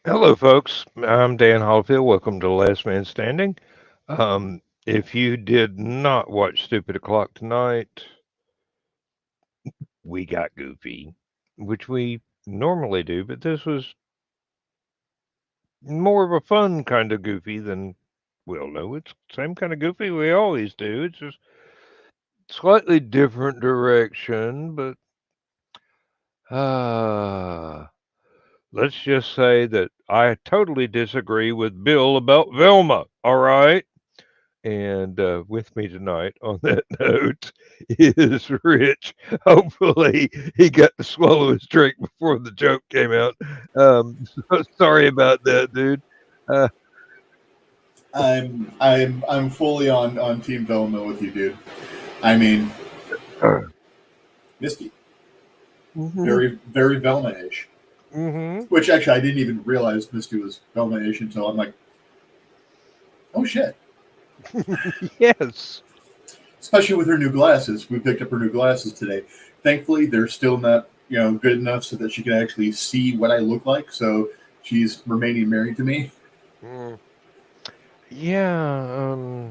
Hello, folks. I'm Dan Hollifield. Welcome to Last Man Standing. If you did not watch Stupid O'Clock tonight, we got goofy, which we normally do, but this was more of a fun kind of goofy than, well, no, it's the same kind of goofy we always do. It's just slightly different direction, but uh, let's just say that I totally disagree with Bill about Velma, all right? And with me tonight on that note is Rich. Hopefully, he got to swallow his drink before the joke came out. So sorry about that, dude. Uh, I'm fully on Team Velma with you, dude. I mean, Misty, hmm very Velma-ish. hmm Which actually I didn't even realize Misty was Velma-ish until I'm like, oh shit. Yes. Especially with her new glasses. We picked up her new glasses today. Thankfully, they're still not good enough so that she can actually see what I look like. So she's remaining married to me. Mm, yeah.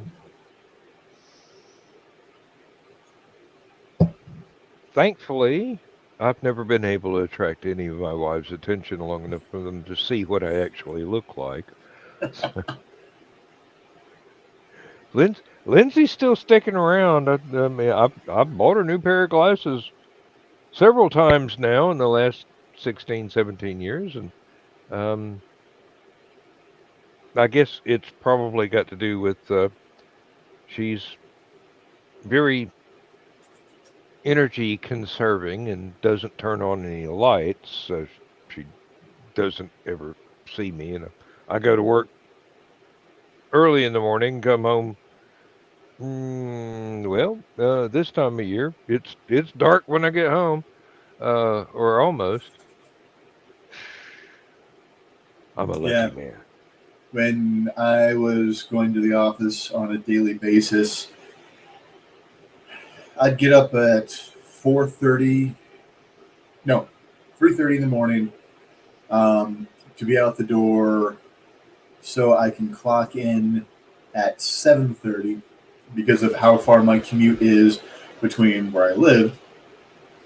Thankfully, I've never been able to attract any of my wife's attention long enough for them to see what I actually look like. Lindsay's still sticking around. I mean, I've bought her new pair of glasses several times now in the last 16, 17 years, and um, I guess it's probably got to do with she's very energy conserving and doesn't turn on any lights, so she doesn't ever see me. And I go to work early in the morning, come home. This time of year, it's dark when I get home, or almost. I'm a lucky Yeah. man. When I was going to the office on a daily basis, I'd get up at 4:30, no, 3:30 in the morning, to be out the door so I can clock in at 7:30 because of how far my commute is between where I live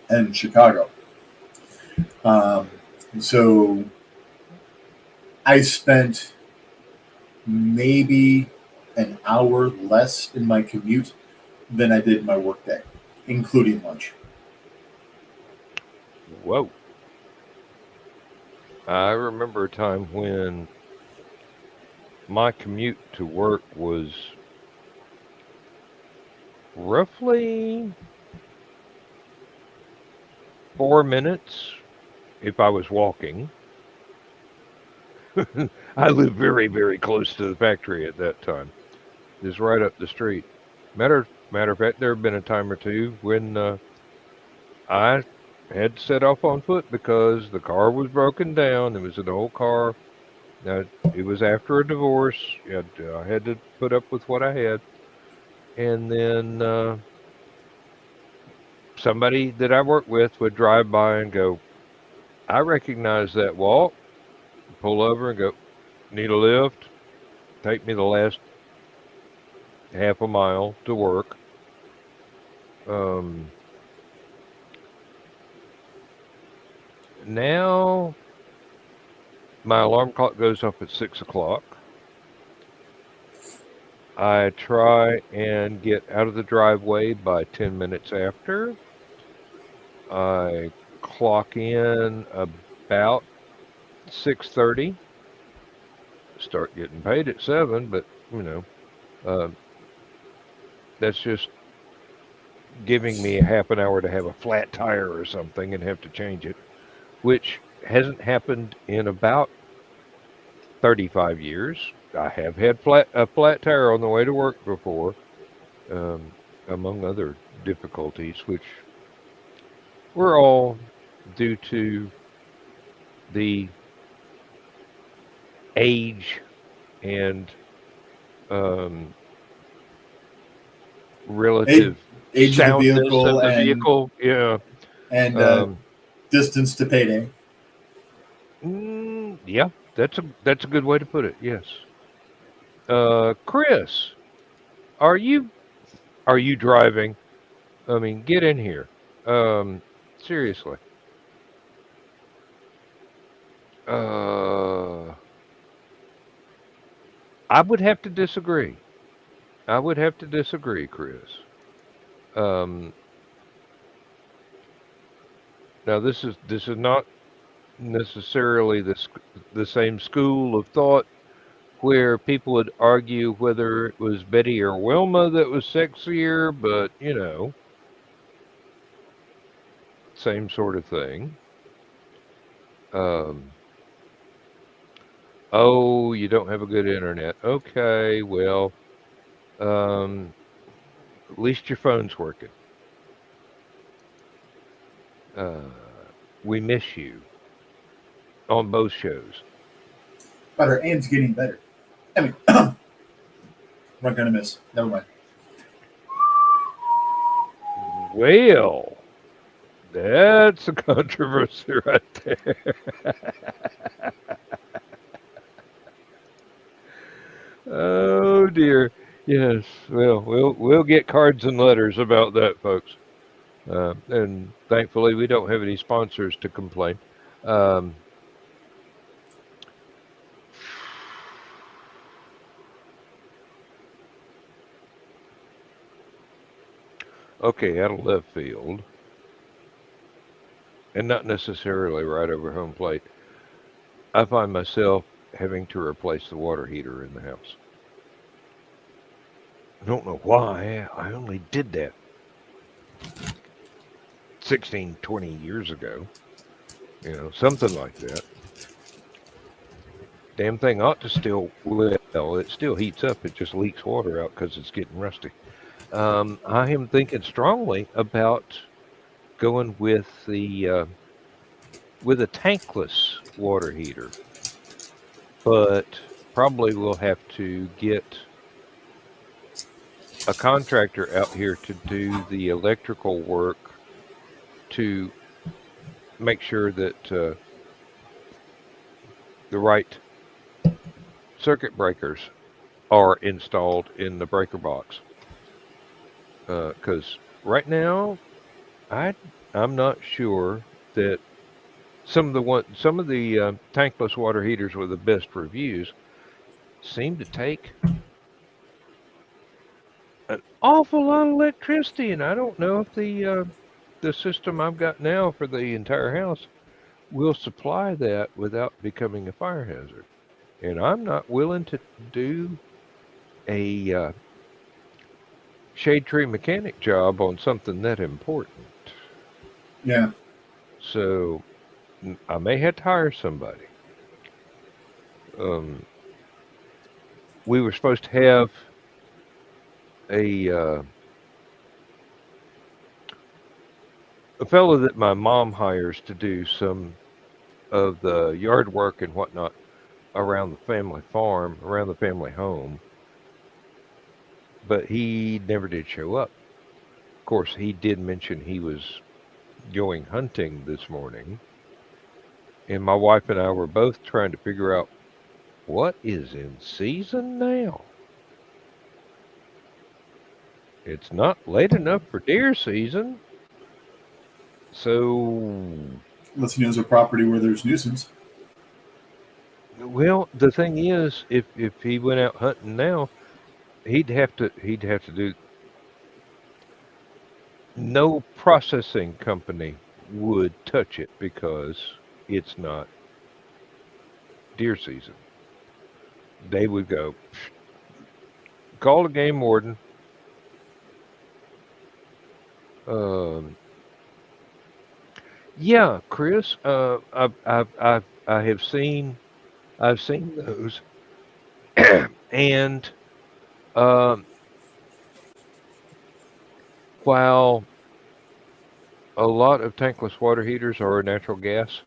and Chicago. Um, so I spent maybe an hour less in my commute than I did in my workday, including lunch. Whoa. I remember a time when my commute to work was roughly 4 minutes if I was walking. I lived very, very close to the factory at that time, just right up the street. Matter of fact, there have been a time or two when I had to set off on foot because the car was broken down. It was an old car. It was after a divorce. I had to put up with what I had. And then somebody that I worked with would drive by and go, I recognize that walk, pull over and go, need a lift, take me the last half a mile to work. Um, Now my alarm clock goes off at 6 o'clock. I try and get out of the driveway by 10 minutes after. I clock in about 6:30. Start getting paid at 7, but um, that's just giving me a half an hour to have a flat tire or something and have to change it, which hasn't happened in about 35 years. I have had a flat tire on the way to work before, um, among other difficulties, which were all due to the age and um, Age, relative age of the soundness vehicle of the vehicle. Yeah. and Um, distance to payday. Yeah, that's a good way to put it. Yes. Chris, are you driving? I mean, get in here. Um, seriously. Uh, I would have to disagree. I would have to disagree, Chris. Um, now this is not necessarily the same school of thought where people would argue whether it was Betty or Wilma that was sexier, but same sort of thing. Um, oh, you don't have a good internet. Okay, well, um, at least your phone's working. Uh, we miss you on both shows. But our aim's getting better. I mean, I'm not gonna miss. Never mind. Well, that's a controversy right there. Oh dear. Yes. Well, we'll get cards and letters about that, folks. And thankfully, we don't have any sponsors to complain. Um, okay, out of left field, and not necessarily right over home plate, I find myself having to replace the water heater in the house. I don't know why. I only did that 16, 20 years ago. Something like that. Damn thing ought to still, well, it still heats up. It just leaks water out because it's getting rusty. I am thinking strongly about going with a tankless water heater, but probably we'll have to get a contractor out here to do the electrical work to make sure that the right circuit breakers are installed in the breaker box. Because right now, I I'm not sure that some of the tankless water heaters with the best reviews seem to take an awful lot of electricity, and I don't know if the system I've got now for the entire house will supply that without becoming a fire hazard. And I'm not willing to do a shade tree mechanic job on something that important. Yeah. So I may have to hire somebody. Um, we were supposed to have a uh, a fellow that my mom hires to do some of the yard work and whatnot around the family farm, around the family home, but he never did show up. Of course, he did mention he was going hunting this morning, and my wife and I were both trying to figure out what is in season now. It's not late enough for deer season, so Unless he knows a property where there's nuisance. well, the thing is, if he went out hunting now, he'd have to do. No processing company would touch it because it's not deer season. They would go call the game warden. Um, yeah, Chris. I've seen those, and um, while a lot of tankless water heaters are natural gas,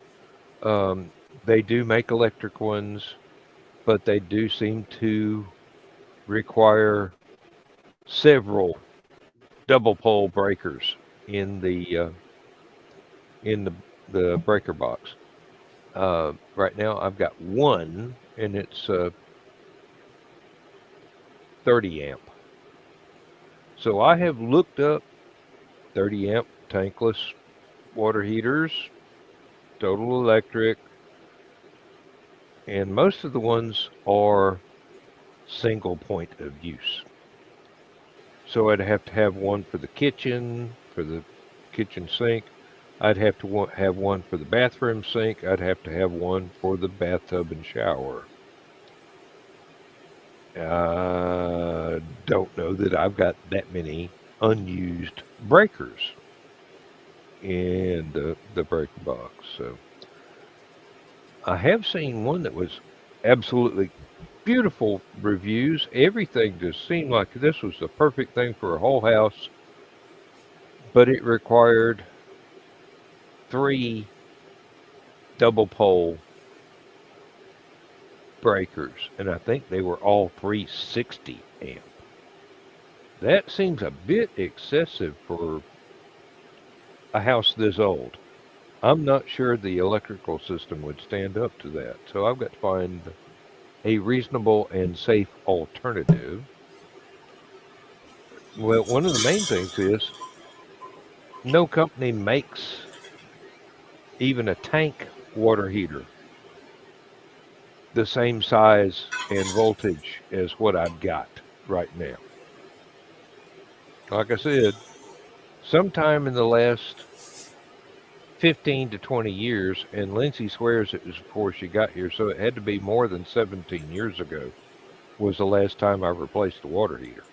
they do make electric ones, but they do seem to require several double pole breakers in the breaker box. Right now, I've got one, and it's 30 amp. So I have looked up 30 amp tankless water heaters, total electric, and most of the ones are single point of use. So I'd have to have one for the kitchen, for the kitchen sink. I'd have to have one for the bathroom sink. I'd have to have one for the bathtub and shower. Don't know that I've got that many unused breakers in the breaker box. So I have seen one that was absolutely beautiful reviews. Everything just seemed like this was the perfect thing for a whole house, but it required three double pole breakers, and I think they were all 360 amp. That seems a bit excessive for a house this old. I'm not sure the electrical system would stand up to that, so I've got to find a reasonable and safe alternative. Well, one of the main things is no company makes even a tank water heater the same size and voltage as what I've got right now. Like I said, sometime in the last 15 to 20 years, and Lindsay swears it was before she got here, so it had to be more than 17 years ago, was the last time I replaced the water heater.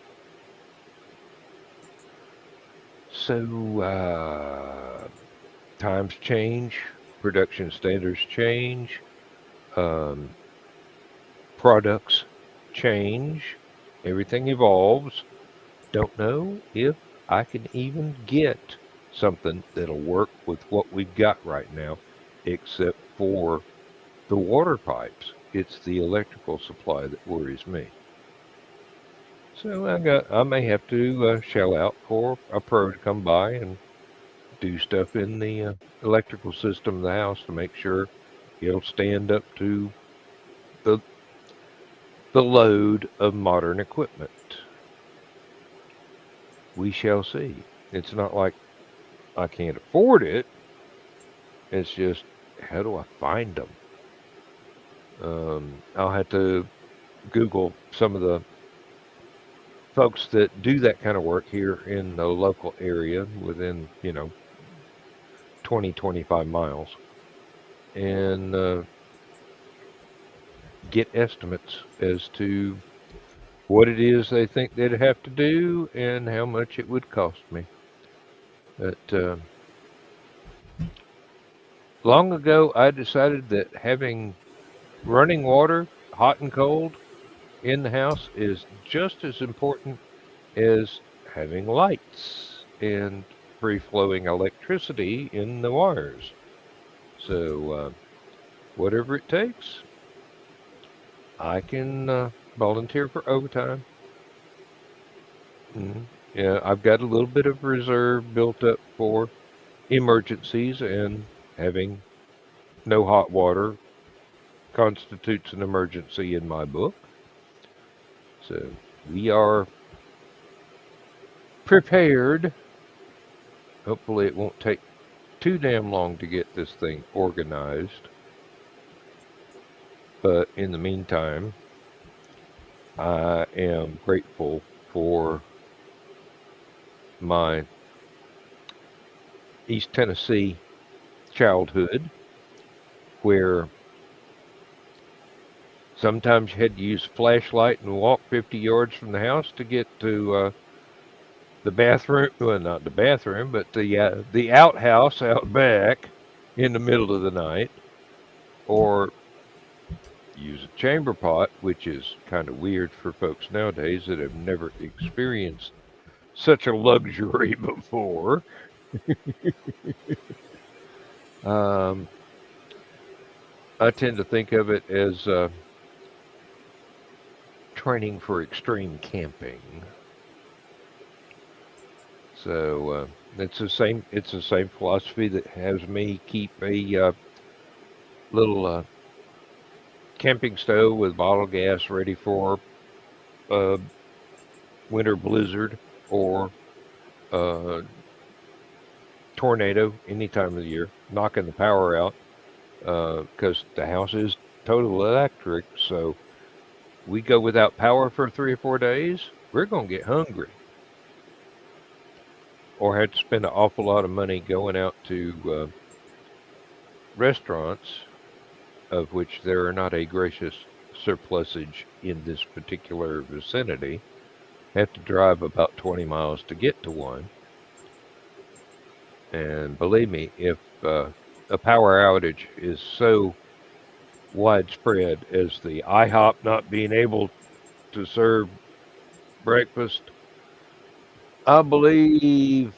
So, times change, production standards change, um, products change, everything evolves. Don't know if I can even get something that'll work with what we've got right now, except for the water pipes. It's the electrical supply that worries me. So I may have to shell out for a pro to come by and do stuff in the electrical system of the house to make sure it'll stand up to the the load of modern equipment. We shall see. It's not like I can't afford it. It's just how do I find them? I'll have to Google some of the folks that do that kind of work here in the local area within 20, 25 miles and get estimates as to what it is they think they'd have to do and how much it would cost me. But long ago, I decided that having running water, hot and cold, in the house is just as important as having lights and free flowing electricity in the wires. So, whatever it takes, I can volunteer for overtime. Yeah, I've got a little bit of reserve built up for emergencies, and having no hot water constitutes an emergency in my book. So we are prepared. Hopefully, it won't take too damn long to get this thing organized. But in the meantime, I am grateful for my East Tennessee childhood, where sometimes you had to use a flashlight and walk 50 yards from the house to get to the bathroom. Well, not the bathroom, but the outhouse out back in the middle of the night, or use a chamber pot, which is kind of weird for folks nowadays that have never experienced such a luxury before. Um, I tend to think of it as training for extreme camping. So it's the same. It's the same philosophy that has me keep a little camping stove with bottle gas ready for a winter blizzard or a tornado any time of the year, knocking the power out because the house is total electric. So we go without power for 3 or 4 days, we're going to get hungry or have to spend an awful lot of money going out to restaurants, of which there are not a gracious surplusage in this particular vicinity. Have to drive about 20 miles to get to one. And believe me, if a power outage is so widespread as the IHOP not being able to serve breakfast, I believe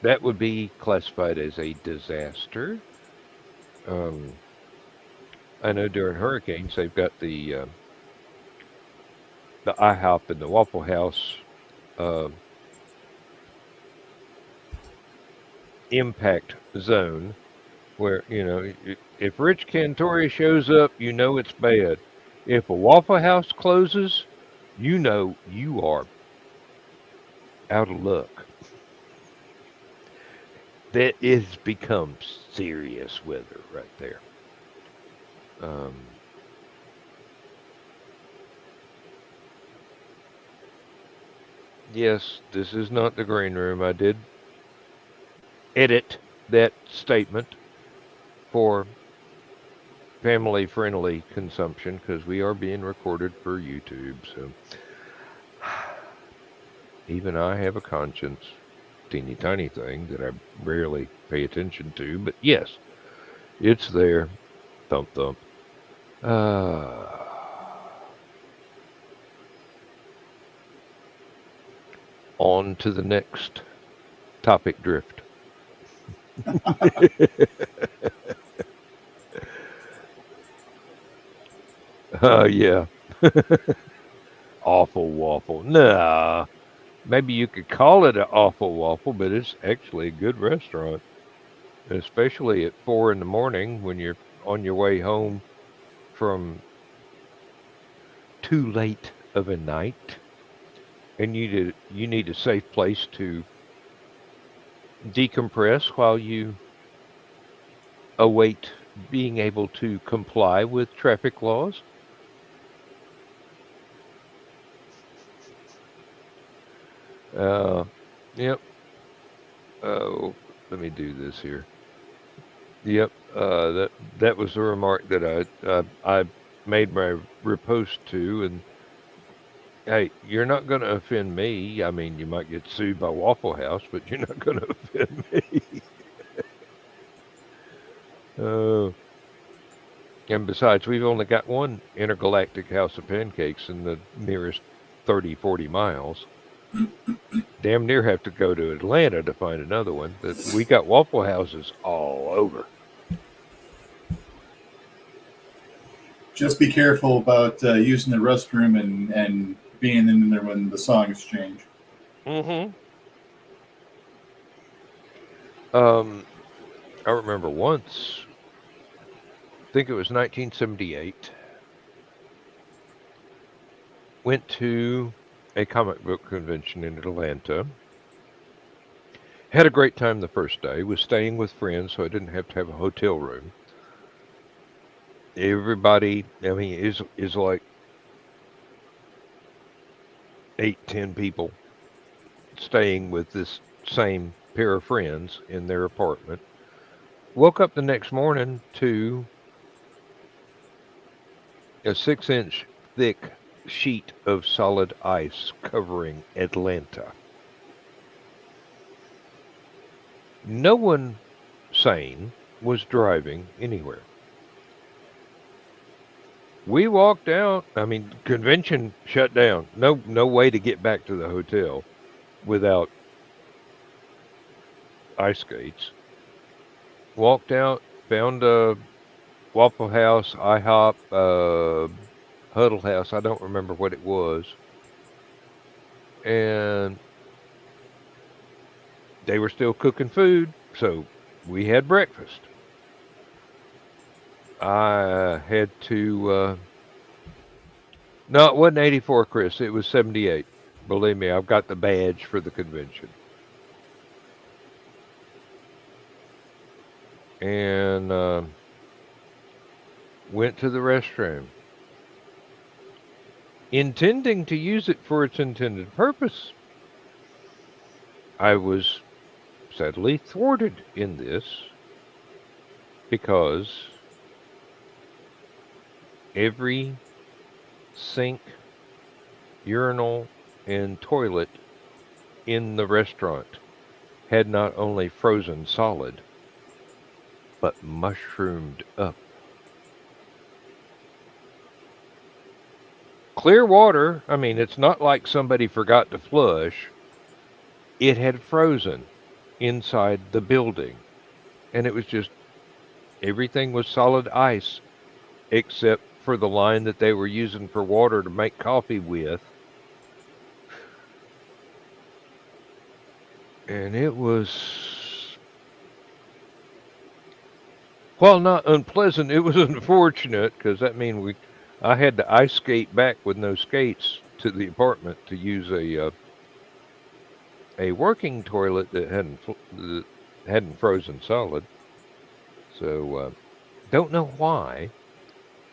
that would be classified as a disaster. Um, I know during hurricanes they've got the IHOP and the Waffle House uh, impact zone, where if Rich Cantori shows up, you know it's bad. If a Waffle House closes, you know you are out of luck. That is become serious weather right there. Um, yes, this is not the green room. I did edit that statement for family friendly consumption because we are being recorded for YouTube. So even I have a conscience, teeny tiny thing that I rarely pay attention to. But yes, it's there. Thump thump. Uh, on to the next topic drift. Yeah. Awful waffle. Nah. Maybe you could call it an awful waffle, but it's actually a good restaurant, especially at 4 in the morning when you're on your way home from too late of a night, and you need a safe place to decompress while you await being able to comply with traffic laws. Uh, yep. Oh, let me do this here. Yep. That was a remark that I made my repost to, and hey, you're not going to offend me. I mean, you might get sued by Waffle House, but you're not going to offend me. Uh, and besides, we've only got one intergalactic house of pancakes in the nearest 30, 40 miles. Damn near have to go to Atlanta to find another one, but we got Waffle Houses all over. Just be careful about using the restroom and being in there when the songs change. Mm-hmm. Um, I remember once, I think it was 1978, went to a comic book convention in Atlanta. Had a great time the first day. Was staying with friends, so I didn't have to have a hotel room. Everybody, I mean, is like 8, 10 people staying with this same pair of friends in their apartment. Woke up the next morning to a 6-inch thick sheet of solid ice covering Atlanta. No one sane was driving anywhere. We walked out. I mean, convention shut down. No way to get back to the hotel without ice skates. Walked out, found a Waffle House, IHOP, Huddle House. I don't remember what it was, and they were still cooking food, so we had breakfast. I had to. No, it wasn't 84, Chris. It was 78. Believe me, I've got the badge for the convention. And went to the restroom, intending to use it for its intended purpose. I was sadly thwarted in this because every sink, urinal, and toilet in the restaurant had not only frozen solid, but mushroomed up. Clear water, I mean, it's not like somebody forgot to flush. It had frozen inside the building. And it was just everything was solid ice except for the line that they were using for water to make coffee with. And it was, while not unpleasant, it was unfortunate because that means I had to ice skate back with no skates to the apartment to use a working toilet that hadn't frozen solid. So don't know why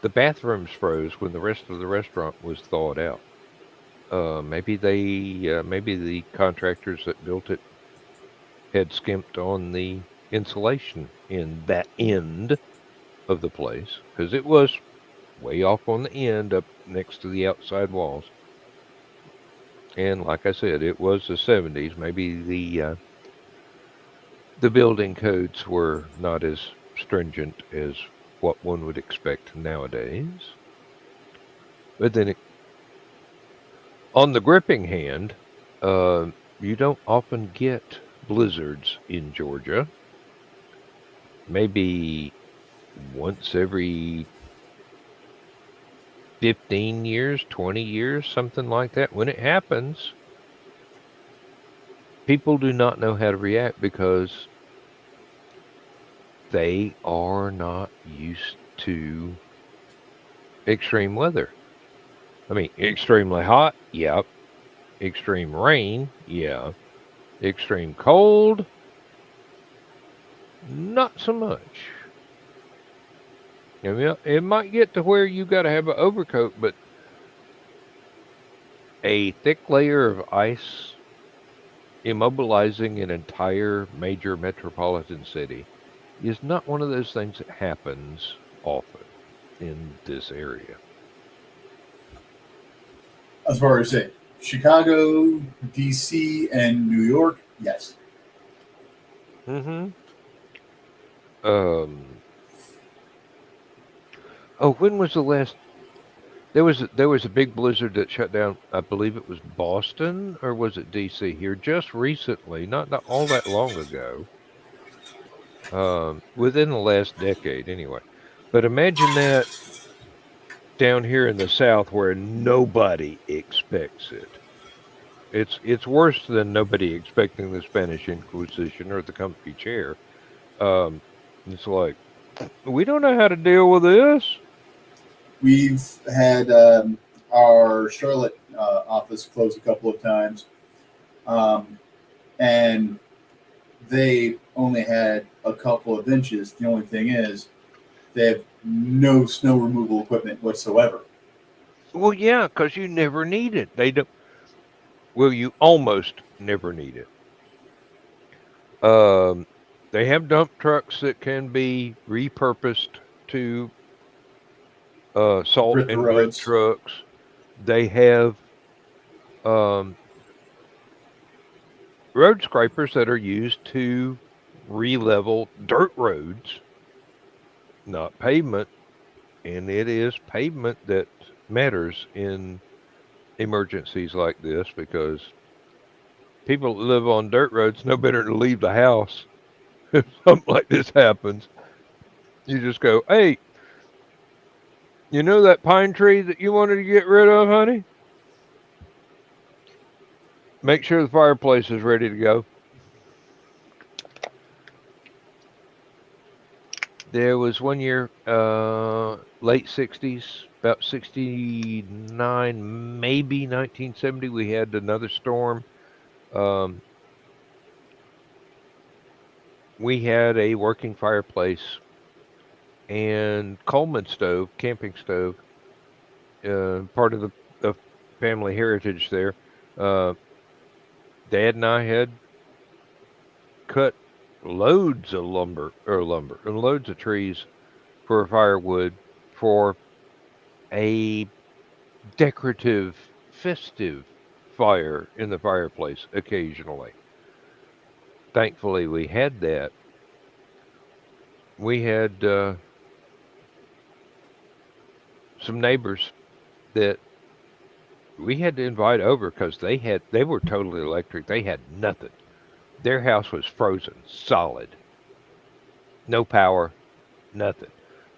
the bathrooms froze when the rest of the restaurant was thawed out. Maybe the contractors that built it had skimped on the insulation in that end of the place because it was way off on the end up next to the outside walls. And like I said, it was the 70s. Maybe the building codes were not as stringent as what one would expect nowadays. But then on the gripping hand, you don't often get blizzards in Georgia. Maybe once every 15 years, 20 years, something like that. When it happens, people do not know how to react because they are not used to extreme weather. I mean, extremely hot, yeah. Extreme rain, yeah. Extreme cold, not so much. I mean, it might get to where you got to have an overcoat, but a thick layer of ice immobilizing an entire major metropolitan city is not one of those things that happens often in this area. As far as say Chicago, DC, and New York, yes. Mm-hmm. Um. Oh, when was the last? There was a big blizzard that shut down. I believe it was Boston or was it DC here just recently, not all that long ago. Within the last decade, anyway. But imagine that down here in the South where nobody expects it. It's worse than nobody expecting the Spanish Inquisition or the comfy chair. Um, it's like we don't know how to deal with this. We've had our Charlotte office close a couple of times, um, and they only had a couple of inches. The only thing is, they have no snow removal equipment whatsoever. Well, yeah, because you never need it. They don't. Well, you almost never need it. Um, they have dump trucks that can be repurposed to salt Grit the and mud roads. trucks. They have um, road scrapers that are used to re-level dirt roads, not pavement. And it is pavement that matters in emergencies like this because people that live on dirt roads know better to leave the house if something like this happens. You just go, hey, you know that pine tree that you wanted to get rid of, honey? Make sure the fireplace is ready to go. There was one year, late 60s, about 69, maybe 1970, we had another storm. Um, we had a working fireplace and Coleman stove, camping stove, part of the family heritage there. Uh, Dad and I had cut loads of lumber and loads of trees for firewood for a decorative, festive fire in the fireplace occasionally. Thankfully, we had that. We had some neighbors that we had to invite over because they were totally electric. They had nothing. Their house was frozen, solid, no power, nothing.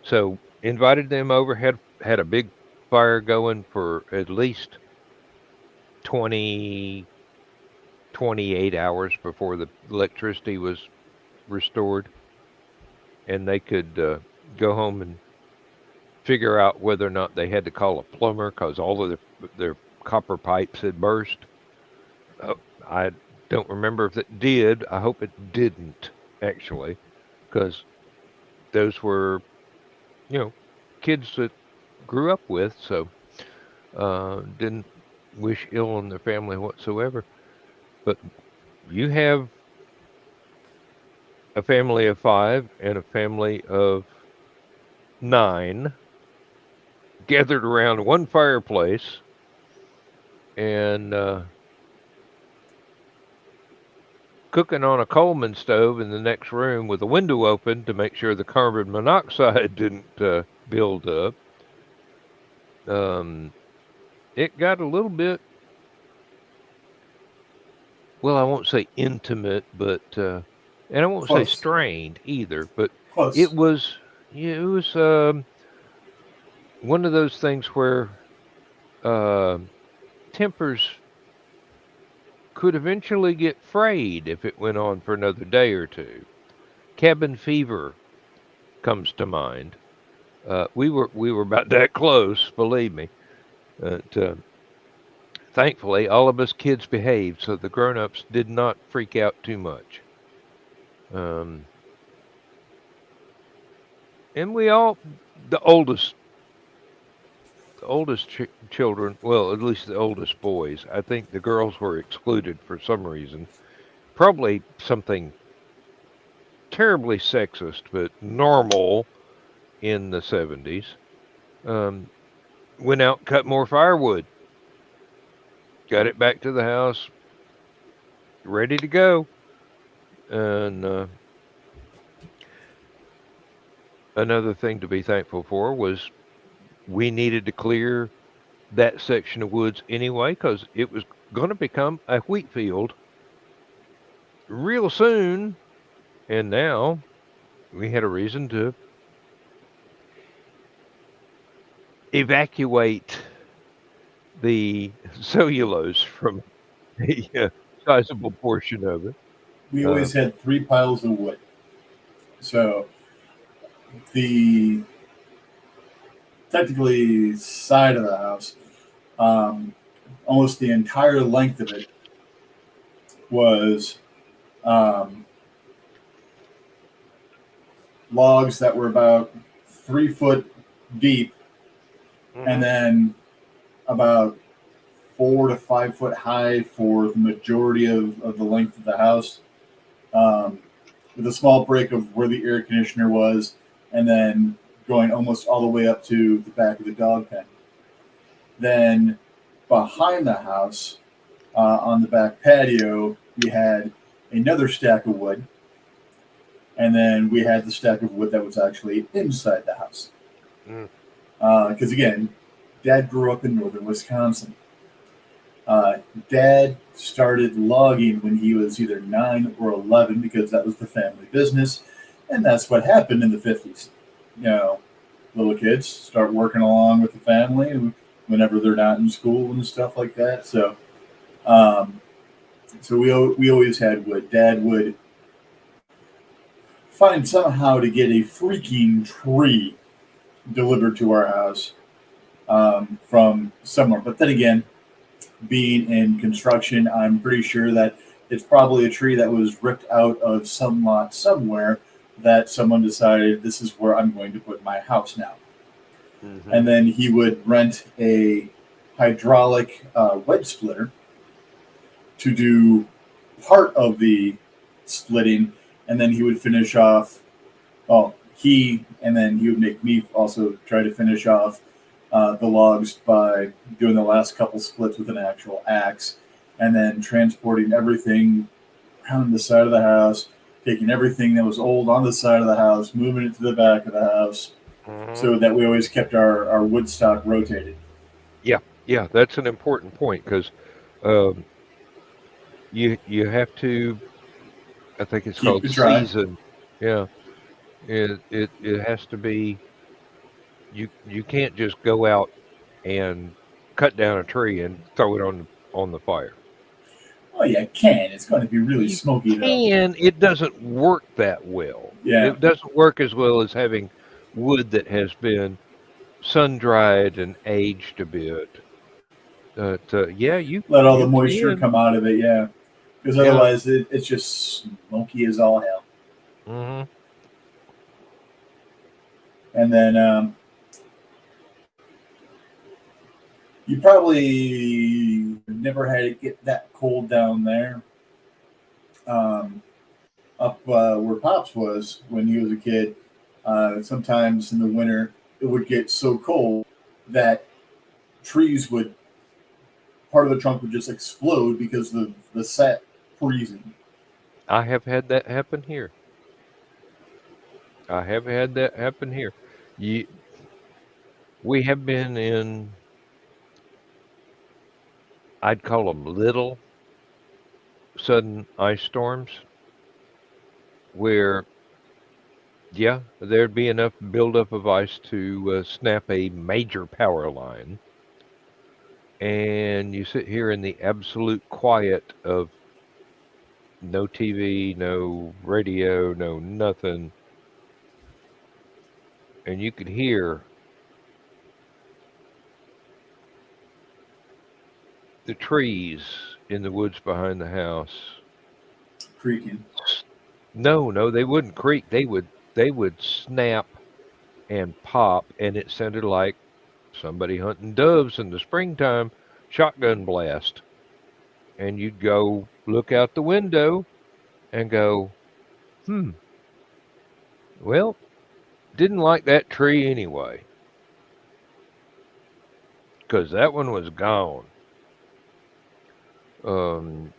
So invited them over. Had a big fire going for at least 20, 28 hours before the electricity was restored, and they could go home and figure out whether or not they had to call a plumber because all of their copper pipes had burst. Uh, I don't remember if it did. I hope it didn't actually, because those were, you know, kids that grew up with, so didn't wish ill on their family whatsoever. But you have a family of five and a family of nine gathered around one fireplace and cooking on a Coleman stove in the next room with a window open to make sure the carbon monoxide didn't build up. Um, it got a little bit, well, I won't say intimate, but and I won't say Close. strained either. But it Close. was, yeah, it was one of those things where uh, tempers could eventually get frayed if it went on for another day or two. Cabin fever comes to mind. We were about that close, believe me. But, thankfully, all of us kids behaved, so the grown-ups did not freak out too much. Um, and we all, the oldest, the oldest children, well, at least the oldest boys. I think the girls were excluded for some reason. Probably something terribly sexist, but normal in the 70s. Um, Went out, cut more firewood, got it back to the house, ready to go. And another thing to be thankful for was we needed to clear that section of woods anyway because it was going to become a wheat field real soon. And now we had a reason to evacuate the cellulose from a sizable portion of it. We Uh, always had three piles of wood. So the technically side of the house, um, almost the entire length of it was um, logs that were about 3 foot deep, and mhm. then about 4 to 5 foot high for the majority of the length of the house, with a small break of where the air conditioner was, and then going almost all the way up to the back of the dog pen. Then behind the house, on the back patio, we had another stack of wood, and then we had the stack of wood that was actually inside the house. Mm. Because again, Dad grew up in northern Wisconsin. Uh, Dad started logging when he was either 9 or 11 because that was the family business, and that's what happened in the 50s. You know, little kids start working along with the family whenever they're not in school and stuff like that. Um, so we always had wood. Dad would find somehow to get a freaking tree delivered to our house from somewhere. But then again, being in construction, I'm pretty sure that it's probably a tree that was ripped out of some lot somewhere that someone decided this is where I'm going to put my house now. Mm-hmm. And then he would rent a hydraulic wedge splitter to do part of the splitting, and then he would finish off. Well, and then he would make me also try to finish off the logs by doing the last couple splits with an actual axe, and then transporting everything around the side of the house, taking everything that was old on the side of the house, moving it to the back of the house, Mm-hmm. so that we always kept our wood stock rotated. Yeah, yeah, that's an important point because um, you have to. I think it's Keep called it dry. season. Yeah, it has to be. You can't just go out and cut down a tree and throw it on the fire. Oh yeah, can. It's going to be really You smoky though. can. It doesn't work that well. Yeah. It doesn't work as well as having wood that has been sun dried and aged a bit. But yeah, Let all the you moisture can. come out of it. Yeah. Because Yeah. otherwise it's just smoky as all hell. Hmm. And then you probably never had it get that cold down there. Um, Up where Pops was when he was a kid, sometimes in the winter it would get so cold that trees would part of the trunk would just explode because the sap freezing. I have had that happen here. I have had that happen here. You, we have been in, I'd call them little sudden ice storms where, yeah, there'd be enough buildup of ice to snap a major power line. And you sit here in the absolute quiet of no TV, no radio, no nothing, and you could hear the trees in the woods behind the house. Creaking. No, no, they wouldn't creak. They would snap and pop, and it sounded like somebody hunting doves in the springtime, shotgun blast. And you'd go look out the window and go, hmm, well, didn't like that tree anyway, 'cause that one was gone. Um,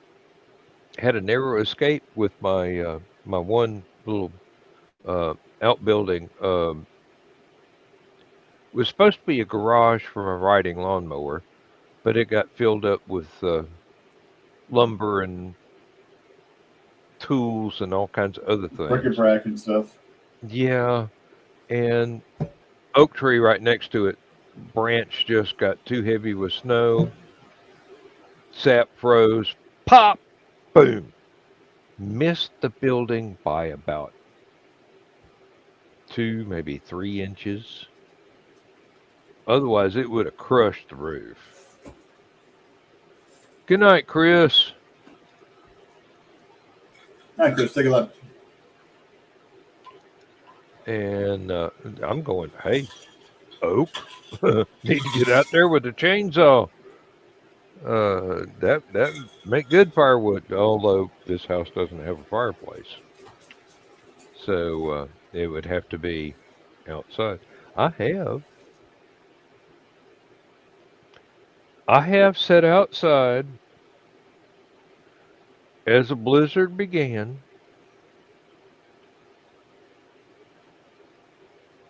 had a narrow escape with my one little outbuilding. Was supposed to be a garage for my riding lawnmower, but it got filled up with lumber and tools and all kinds of other things. Bric-a-brac and stuff. Yeah, and oak tree right next to it, branch just got too heavy with snow, sap froze, pop, boom, missed the building by about 2, maybe 3 inches. Otherwise, it would have crushed the roof. Good night, Chris. All right, Chris, take a look. And I'm going, hey, oak, need to get out there with the chainsaw. That make good firewood. Although this house doesn't have a fireplace, so it would have to be outside. I have I have sat outside as a blizzard began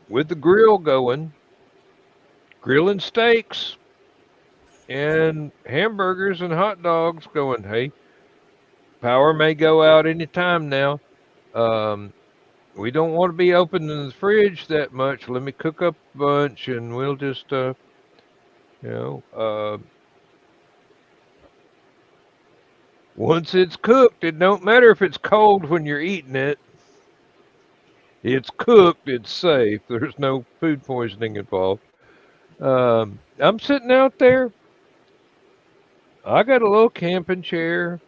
with the grill going, grilling steaks and hamburgers and hot dogs. Going, hey, power may go out any time now. Um, we don't want to be opening the fridge that much. Let me cook up a bunch, and we'll just, you know, once it's cooked, it don't matter if it's cold when you're eating it. It's cooked. It's safe. There's no food poisoning involved. I'm sitting out there. I got a little camping chair.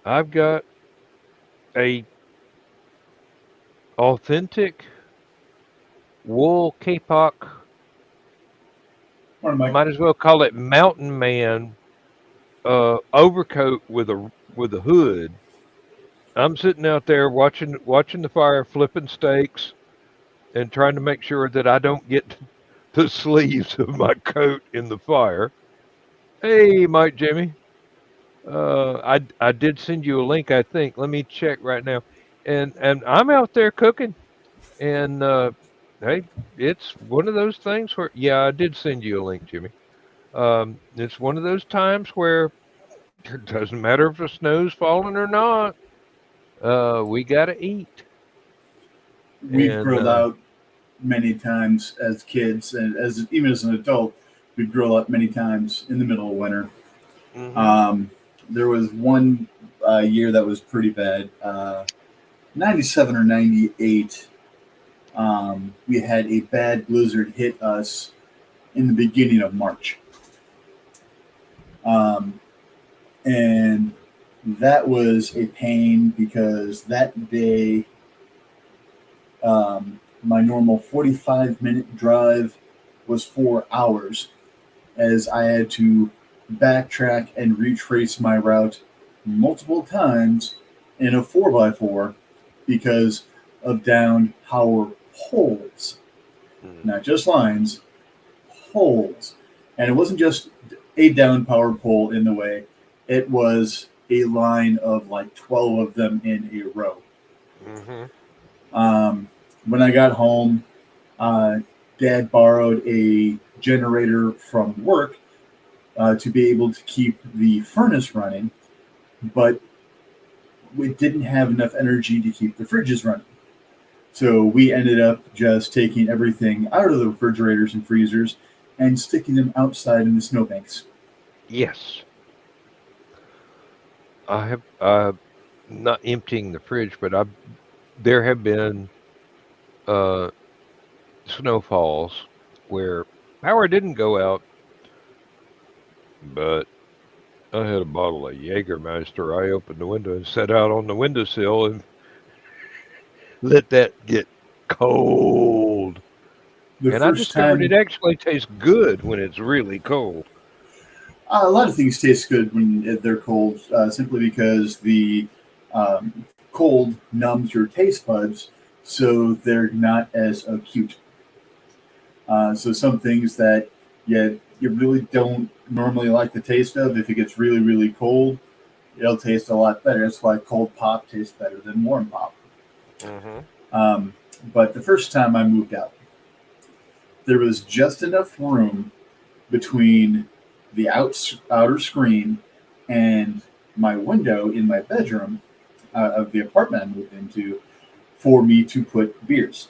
I've got a authentic wool kapok. Morning, Mike. Might as well call it Mountain Man overcoat with a hood. I'm sitting out there watching the fire, flipping steaks, and trying to make sure that I don't get the sleeves of my coat in the fire. Hey, Mike, Jimmy. I did send you a link, I think. Let me check right now. And I'm out there cooking, and hey, it's one of those things where yeah, I did send you a link, Jimmy. It's one of those times where it doesn't matter if the snow's falling or not. We gotta eat, We've and grilled out many times as kids, and as even as an adult, we grill out many times in the middle of winter. hmm Um, there was one year that was pretty bad. 97 or 98, we had a bad blizzard hit us in the beginning of March. Um, and that was a pain because that day, my normal 45-minute drive was 4 hours as I had to backtrack and retrace my route multiple times in a 4x4 because of downed power poles. Not just lines, poles. And it wasn't just a downed power pole in the way, it was a line of like 12 of them in a row. hmm When I got home, uh, Dad borrowed a generator from work to be able to keep the furnace running, but we didn't have enough energy to keep the fridges running. So we ended up just taking everything out of the refrigerators and freezers and sticking them outside in the snowbanks. Yes, I have. Not emptying the fridge, but I there have been uh, snowfalls where power didn't go out, but I had a bottle of Jägermeister. I opened the window and sat out on the windowsill and let that get cold. The And I first discovered it time, actually tastes good when it's really cold. a lot of things taste good when they're cold, simply because the cold numbs your taste buds, so they're not as acute. So some things that you really don't normally like the taste of, if it gets really, really cold, it'll taste a lot better. That's why cold pop tastes better than warm pop. hmm Um, but the first time I moved out, there was just enough room between the outer screen and my window in my bedroom of the apartment I moved into for me to put beers.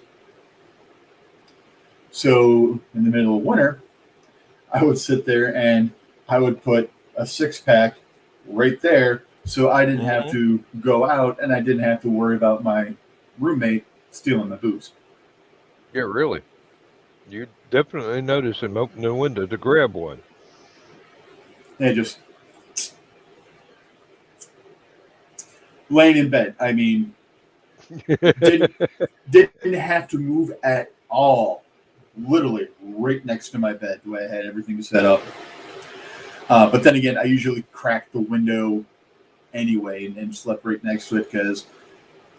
So in the middle of winter, I would sit there and I would put a 6 pack right there so I didn't have hmm to go out and I didn't have to worry about my roommate stealing the booze. Yeah, really. You definitely notice him open the window to grab one. And just laying in bed. I mean, didn't didn't have to move at all. Literally right next to my bed, the way I had everything set up. But then again, I usually crack the window anyway and slept right next to it because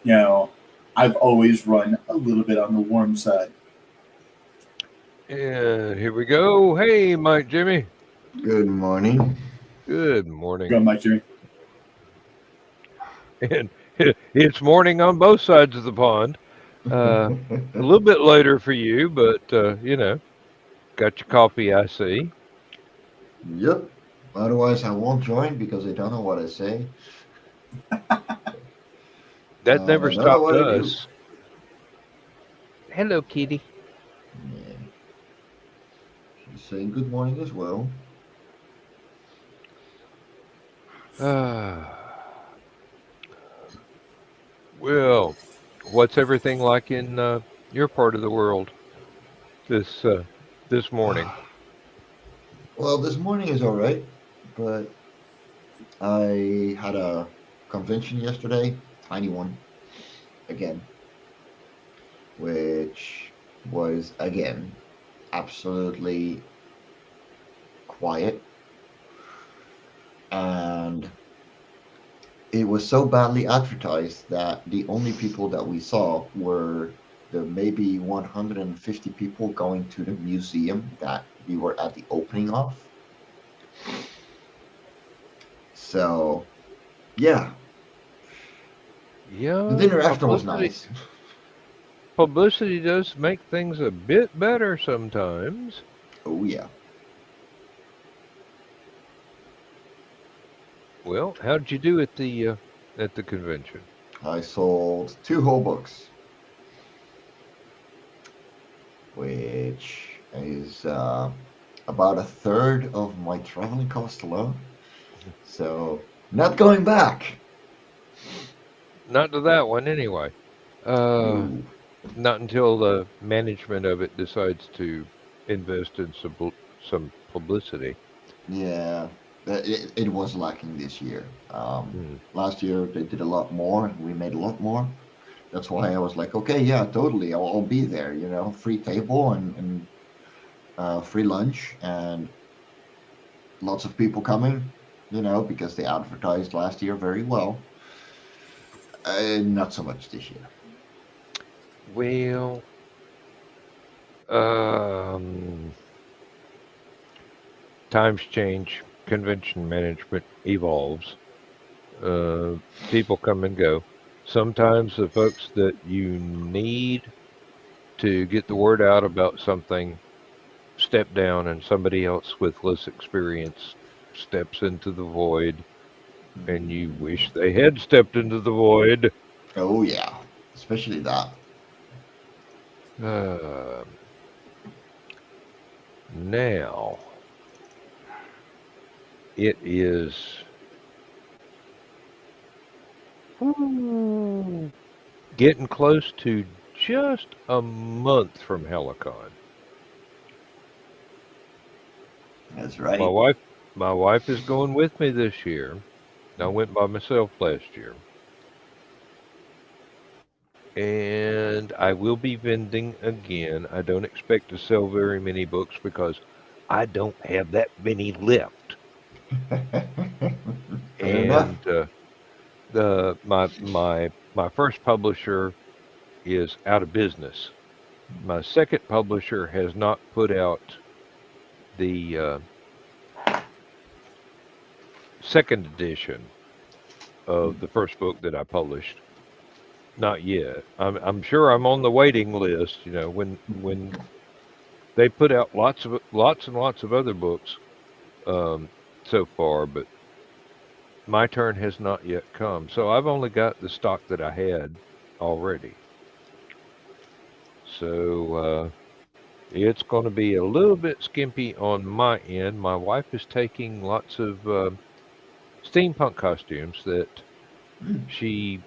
you know I've always run a little bit on the warm side. And here we go. Hey, Mike, Jimmy. Good morning. Good Go, morning. Mike Jimmy. And it's morning on both sides of the pond. A little bit later for you, but got your coffee, I see. Yep. Otherwise, I won't join because I don't know what I say. That And never I don't know stopped what I do. us. Hello, kitty. Yeah. She's saying good morning as well. Ah, well, What's everything like in your part of the world this this morning? Well, this morning is all right, but I had a convention yesterday, tiny one again, which was again absolutely quiet, and it was so badly advertised that the only people that we saw were the maybe 150 people going to the museum that we were at the opening of. So, yeah, the Yeah, dinner after was nice. publicity does make things a bit better sometimes. Oh, yeah. Well, how did you do at the convention? I sold two whole books, which is about a third of my traveling cost alone. So, not going back. Not to that one anyway. Uh, No. Not until the management of it decides to invest in some publicity. Yeah, it was lacking this year. Hmm. Last year they did a lot more. We made a lot more. That's why I was like, okay, yeah, totally, I'll be there. You know, free table and free lunch and lots of people coming. You know, because they advertised last year very well. Not so much this year. Well, um, times change, convention management evolves, uh, people come and go. Sometimes the folks that you need to get the word out about something step down, and somebody else with less experience steps into the void, and you wish they had stepped into the void. Oh yeah, especially that. Uh, Now it is whew, getting close to just a month from Hallowcon. That's My right. wife, my wife is going with me this year. I went by myself last year, and I will be vending again. I don't expect to sell very many books because I don't have that many left. Fair enough. And the my first publisher is out of business. My second publisher has not put out the second edition of the first book that I published. Not yet. I'm sure I'm on the waiting list. You know, when they put out lots and lots of other books um, so far, but my turn has not yet come. So I've only got the stock that I had already. So it's going to be a little bit skimpy on my end. My wife is taking lots of steampunk costumes that Mm. she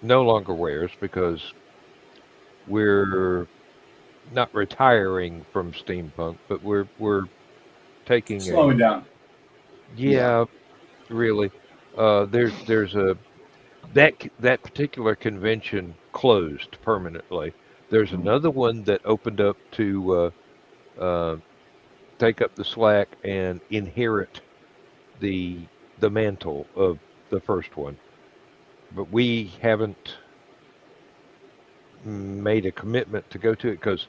no longer wears because we're not retiring from steampunk, but we're taking a Slowing down. Yeah. yeah, really. There's a that particular convention closed permanently. There's Mm. another one that opened up to take up the slack and inherit the the mantle of the first one. But we haven't made a commitment to go to it because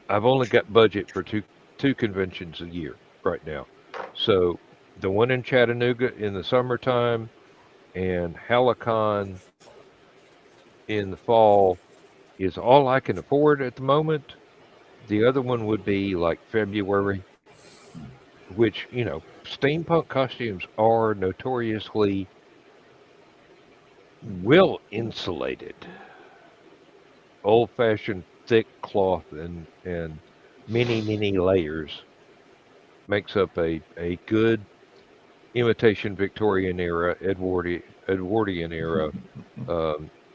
I've only got budget for two conventions a year right now. So the one in Chattanooga in the summertime and Hallowcon in the fall is all I can afford at the moment. The other one would be like February, which, you know, steampunk costumes are notoriously well insulated. Old fashioned thick cloth and many layers makes up a good imitation Victorian era Edwardian era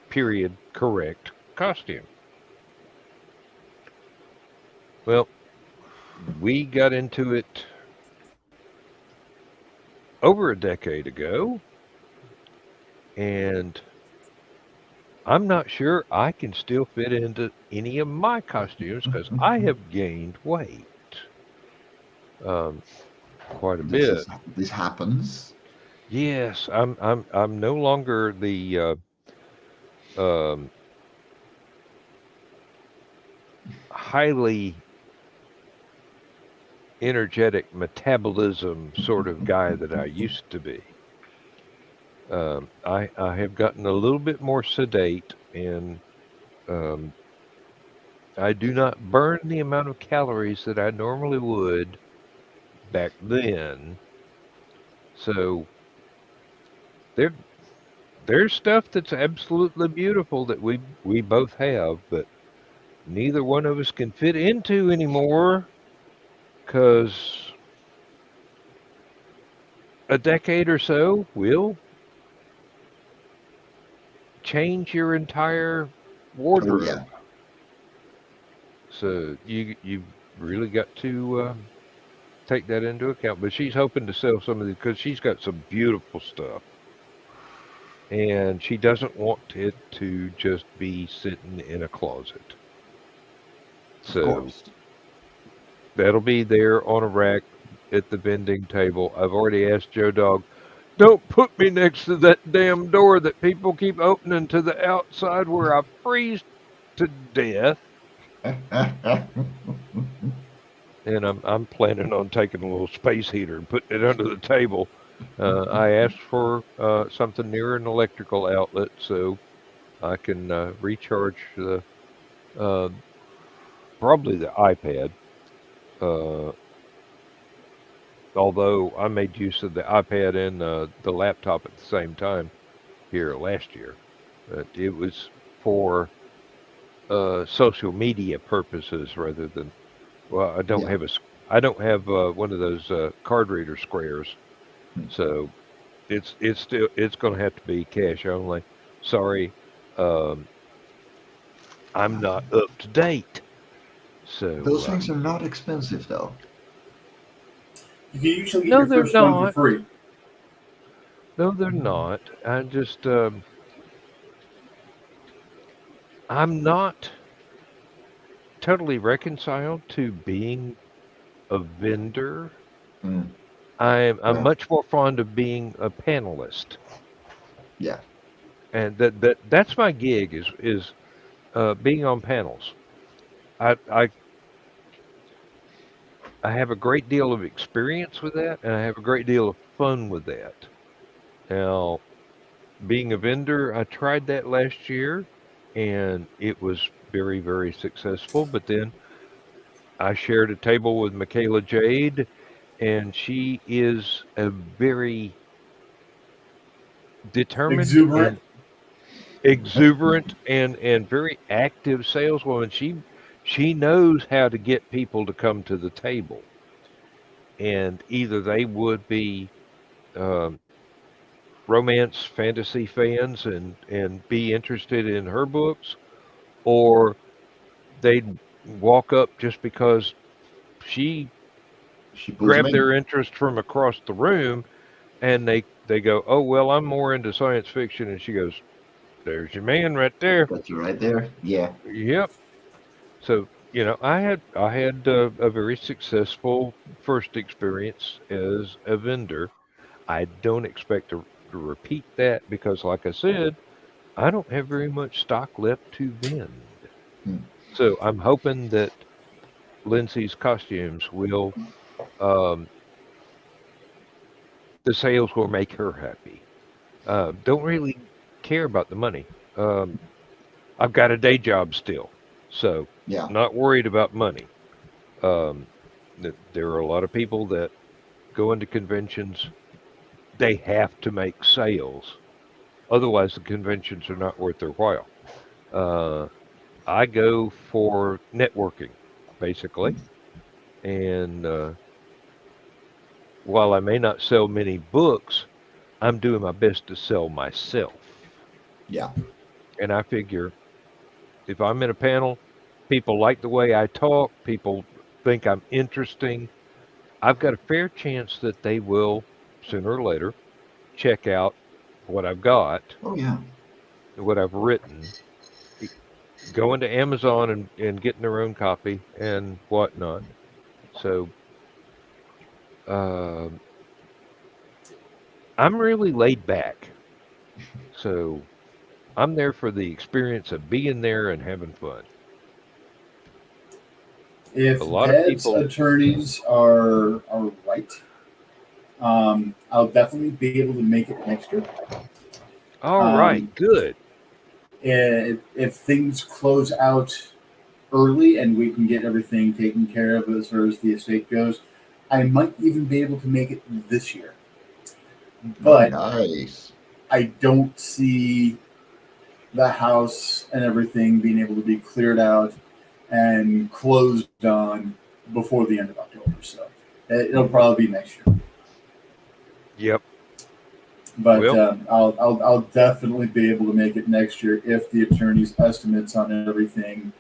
period correct costume. Well, we got into it over a decade ago, and I'm not sure I can still fit into any of my costumes because I have gained weight um, quite a bit. This happens. Yes, I'm no longer the um, highly energetic metabolism sort of guy that I used to be. I have gotten a little bit more sedate, and um, I do not burn the amount of calories that I normally would back then. So there there's stuff that's absolutely beautiful that we both have, but neither one of us can fit into anymore because a decade or so will change your entire Oh yeah, wardrobe. So you really got to take that into account. But she's hoping to sell some of these because she's got some beautiful stuff, and she doesn't want it to just be sitting in a closet. of So course. that'll be there on a rack at the vending table. I've already asked Joe Dog, don't put me next to that damn door that people keep opening to the outside where I freeze to death. And I'm planning on taking a little space heater and putting it under the table. I asked for something near an electrical outlet so I can recharge the uh, probably the iPad. Uh, Although I made use of the iPad and the laptop at the same time here last year, but it was for social media purposes rather than. Well, Yeah. I don't have one of those card reader squares, Hmm. so it's going to have to be cash only. Sorry, um, I'm not up to date. Those So things are not expensive though. You can usually get no, your they're first one for not. free. No, they're not. I'm not totally reconciled to being a vendor. Mm. I'm Well, much more fond of being a panelist, yeah. and that's my gig is being on panels. I, I I have a great deal of experience with that, and I have a great deal of fun with that. Now, being a vendor, I tried that last year, and it was very successful. But then I shared a table with Michaela Jade, and she is a very determined Exuberant. and exuberant and very active saleswoman. She knows how to get people to come to the table, and either they would be um, romance fantasy fans and be interested in her books, or they'd walk up just because she She pulls them grabbed in. their interest from across the room, and they go, oh well, I'm more into science fiction, and she goes, there's your man right there. Got you right there. Yeah. Yep. So, I had a very successful first experience as a vendor. I don't expect to repeat that because, like I said, I don't have very much stock left to vend. Hmm. So I'm hoping that Lindsay's costumes will, um, the sales will make her happy. Don't really care about the money. Um, I've got a day job still, so Yeah. not worried about money. Um, there are a lot of people that go into conventions, they have to make sales. Otherwise, the conventions are not worth their while. Uh, I go for networking, basically. And while I may not sell many books, I'm doing my best to sell myself. Yeah. And I figure if I'm in a panel, people like the way I talk, people think I'm interesting. I've got a fair chance that they will, sooner or later, check out what I've got, Oh yeah. what I've written, go into Amazon and getting their own copy and whatnot. So uh, I'm really laid back. So I'm there for the experience of being there and having fun. A If lot of Dad's people, attorneys are right, I'll definitely be able to make it next year. all right, Um, good. if things close out early and we can get everything taken care of as far as the estate goes, I might even be able to make it this year. Oh, But nice. I don't see the house and everything being able to be cleared out and closed on before the end of October. So it'll Hmm. probably be next year. Yep. But Well, I'll definitely be able to make it next year if the attorney's estimates on everything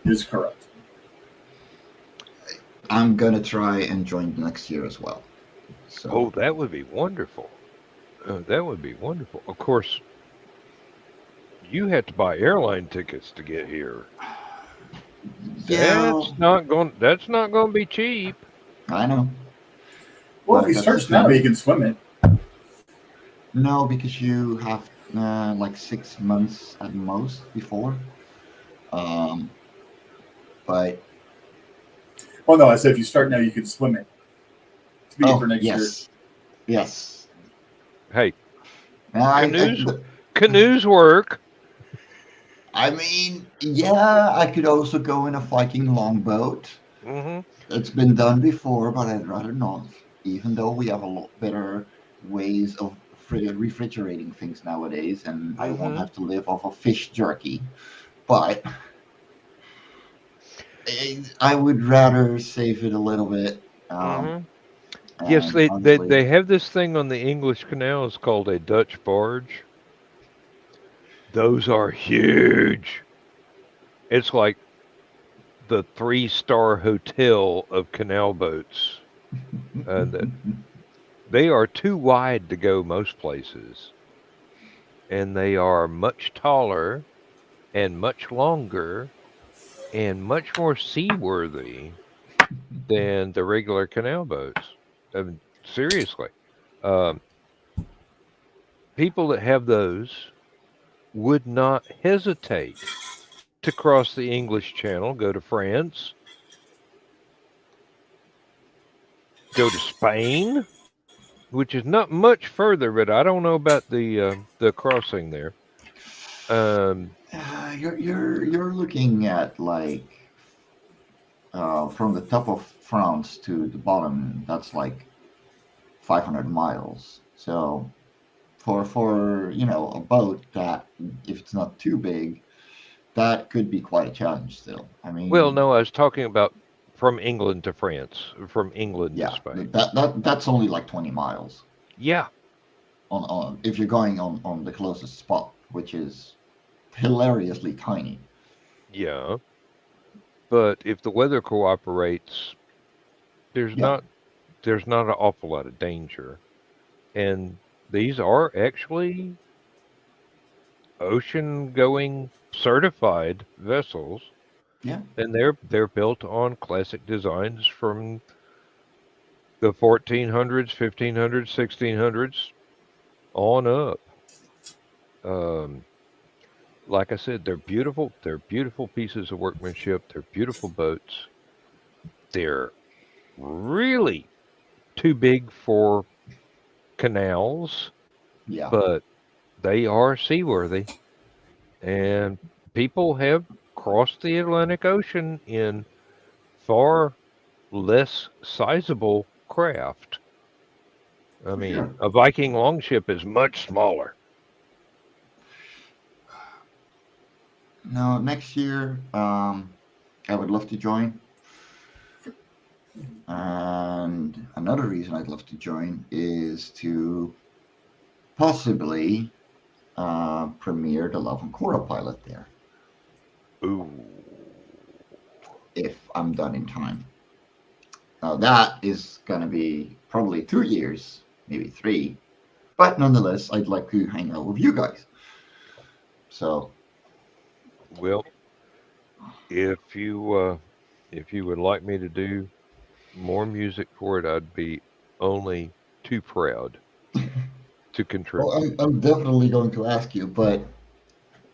is correct. I'm gonna try and join next year as well. oh, So that would be wonderful. That would be wonderful. Of course, you had to buy airline tickets to get here. yeah, That's not going to be cheap. I know, Well, if but he that's the starts now, thing. he can swim it. No, because you have like 6 months at most before. Um, but Well, no, I said if you start now, you can swim it. To be for oh next year. yes, yes. Hey, I canoes canoes work. I mean, yeah, I could also go in a Viking longboat. Hmm. It's been done before, but I'd rather not. Even though we have a lot better ways of refrigerating things nowadays, and I won't Hmm. have to live off of fish jerky. But I would rather save it a little bit. Hmm. Yes, And they honestly, have this thing on the English canals called a Dutch barge. Those are huge. It's like the three-star hotel of canal boats. And that they are too wide to go most places, and they are much taller and much longer and much more seaworthy than the regular canal boats. I mean, seriously, um, people that have those would not hesitate to cross the English Channel, go to France, go to Spain, which is not much further, but I don't know about the crossing there. Um, you're looking at like from the top of France to the bottom. That's like 500 miles. So for a boat that, if it's not too big, that could be quite a challenge still. I well, mean, no, I was talking about from England to France, from England to yeah, Spain. that's only like 20 miles Yeah, on if you're going on the closest spot, which is hilariously tiny. yeah. But if the weather cooperates, there's Yeah, not there's not an awful lot of danger. And these are actually ocean going certified vessels, yeah, and they're built on classic designs from the 1400s, 1500s, 1600s on up. Um, like I said, they're beautiful. They're beautiful pieces of workmanship. They're beautiful boats. They're really too big for canals, yeah. but they are seaworthy. And people have crossed the Atlantic Ocean in far less sizable craft. I For mean, sure. a Viking longship is much smaller. Now next year, I would love to join. And another reason I'd love to join is to possibly premiere the Love and Korra pilot there Ooh. if I'm done in time. Now that is gonna be probably 2 years, maybe three, but nonetheless, I'd like to hang out with you guys. So Well, if you would like me to do more music for it, I'd be only too proud to well, contribute. I'm definitely going to ask you, but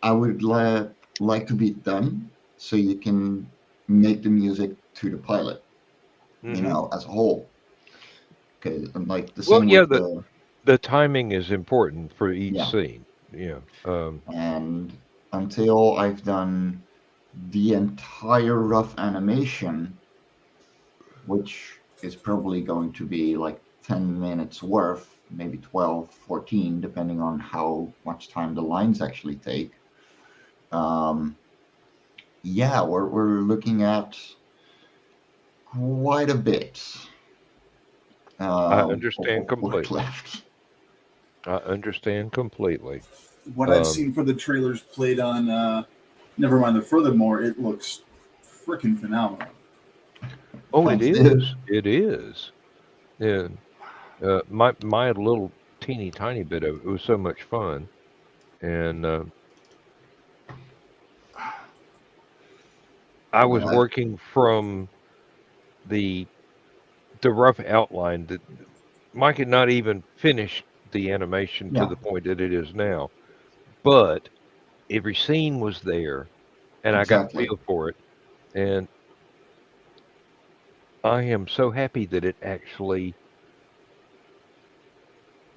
I would like to be done so you can make the music to the pilot, Hmm. as a whole. Okay, and like the Well, same yeah, with the the timing is important for each yeah, scene. Yeah. and until I've done the entire rough animation, which is probably going to be like 10 minutes worth, maybe 12, 14, depending on how much time the lines actually take. Um, yeah, we're looking at quite a bit I of understand work completely. left. I understand completely. What I've Um, seen for the trailers played on, never mind the furthermore, it looks freaking phenomenal. oh, it Thanks, dude. is. It is. And my little teeny tiny bit of it was so much fun, and I was Yeah, working from the the rough outline that Mike had not even finished the animation to yeah, the point that it is now, but every scene was there, and I got the exactly. feel for it, and I am so happy that it actually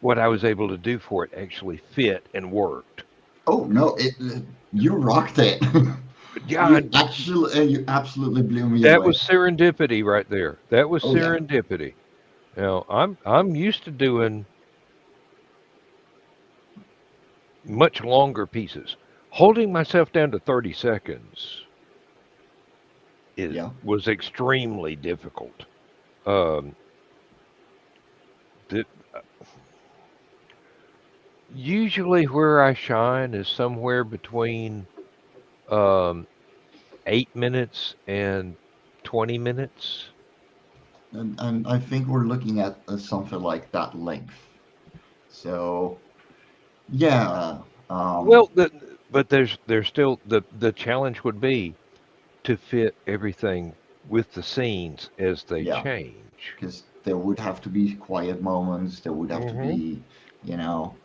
what I was able to do for it actually fit and worked. Oh no, you rocked it. Yeah, You absolutely blew me that away. was serendipity right there. That was Oh yeah, serendipity. Now, I'm used to doing much longer pieces. Holding myself down to 30 seconds is yeah. was extremely difficult. Um, the, usually where I shine is somewhere between um, 8 minutes and 20 minutes. And I think we're looking at something like that length. So yeah, um, Well, but there's still the challenge would be to fit everything with the scenes as they yeah, change. because there would have to be quiet moments. There would have to Hmm. be, you know,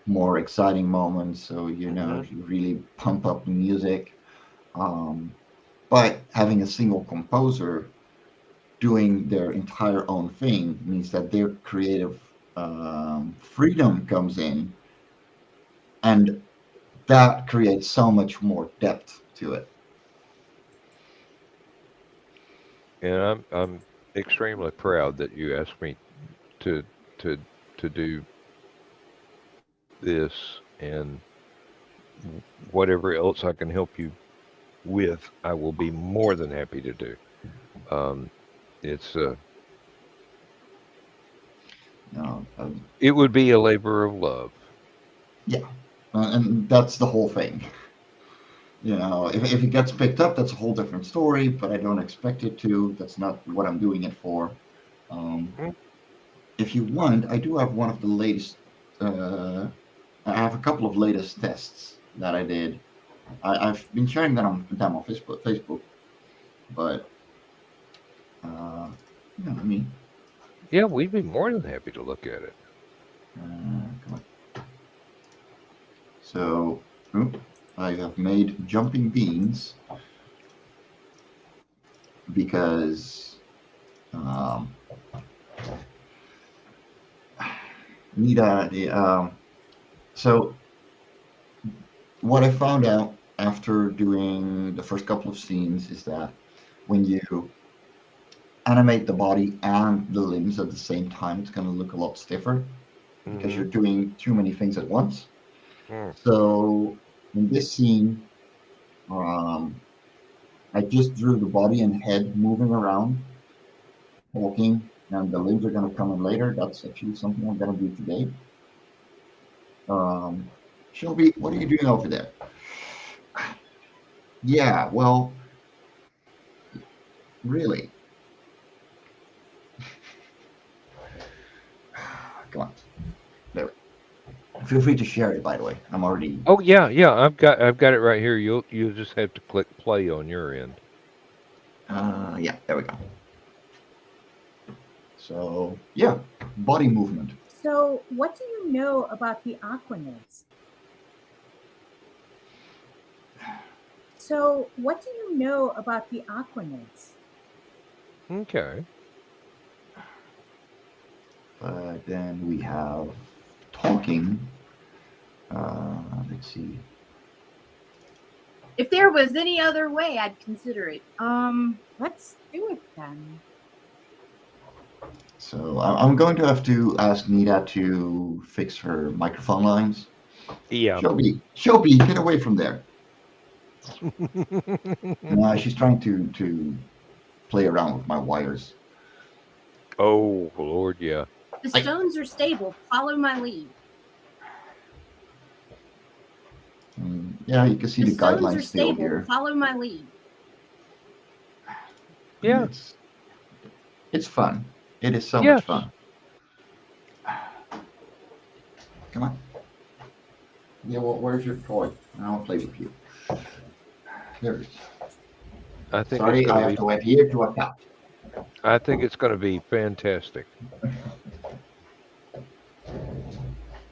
more exciting moments. So Hmm. you really pump up the music. Um, but having a single composer doing their entire own thing means that their creative freedom comes in, and that creates so much more depth to it. And I'm extremely proud that you asked me to to to do this and whatever else I can help you with, I will be more than happy to do. Um, it's Uh, uh, it would be a labor of love. yeah, and that's the whole thing. If it gets picked up, that's a whole different story. But I don't expect it to. That's not what I'm doing it for. Um, Mm. if you want, I do have one of the latest. Uh, I have a couple of latest tests that I did. I've been sharing them on Facebook, but yeah, I mean, Yeah, we'd be more than happy to look at it. come on. So, oop, I have made jumping beans because um, need so what I found out after doing the first couple of scenes is that when you animate the body and the limbs at the same time, it's going to look a lot stiffer because Hmm. you're doing too many things at once. Mm. So in this scene, um, I just drew the body and head moving around, walking, and the limbs are going to come in later. That's actually something I'm going to do today. Shelby, what are you doing over there? Yeah, well, really. Come on. There. Feel free to share it, by the way. I'm already. Oh yeah, yeah. I've got it right here. You'll just have to click play on your end. Yeah, there we go. So, yeah, body movement. So, what do you know about the Aquanids? So, what do you know about the Aquanids? Okay. Then we have talking. Let's see. If there was any other way, I'd consider it. Let's do it then. So I'm going to have to ask Nita to fix her microphone lines. Yeah. Shelby, get away from there. No, she's trying to play around with my wires. Oh Lord, yeah. The stones are stable. Follow my lead. Yeah, you can see the stones guidelines are still stable. here. Follow my lead. Yeah. It's fun. It is so Yes. much fun. Come on. Yeah, well, where's your toy? I'll play with you. There it is. I think Sorry, it's I gonna have be. to adhere to a couch. I think it's going to be fantastic.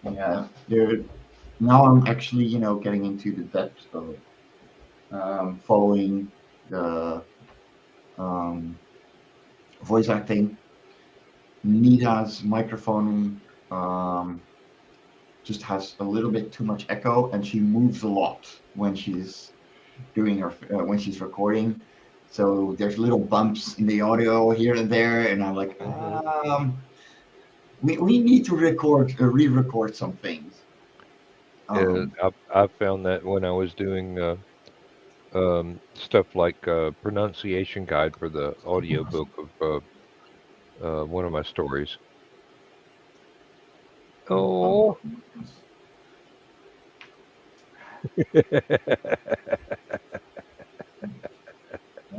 Yeah, dude. Now I'm actually, getting into the depths of following the voice acting. Nita's microphone just has a little bit too much echo, and she moves a lot when she's doing her when she's recording. So there's little bumps in the audio here and there, and I'm like, we need to re-record some things. I found that when I was doing stuff like pronunciation guide for the audiobook of one of my stories. Oh.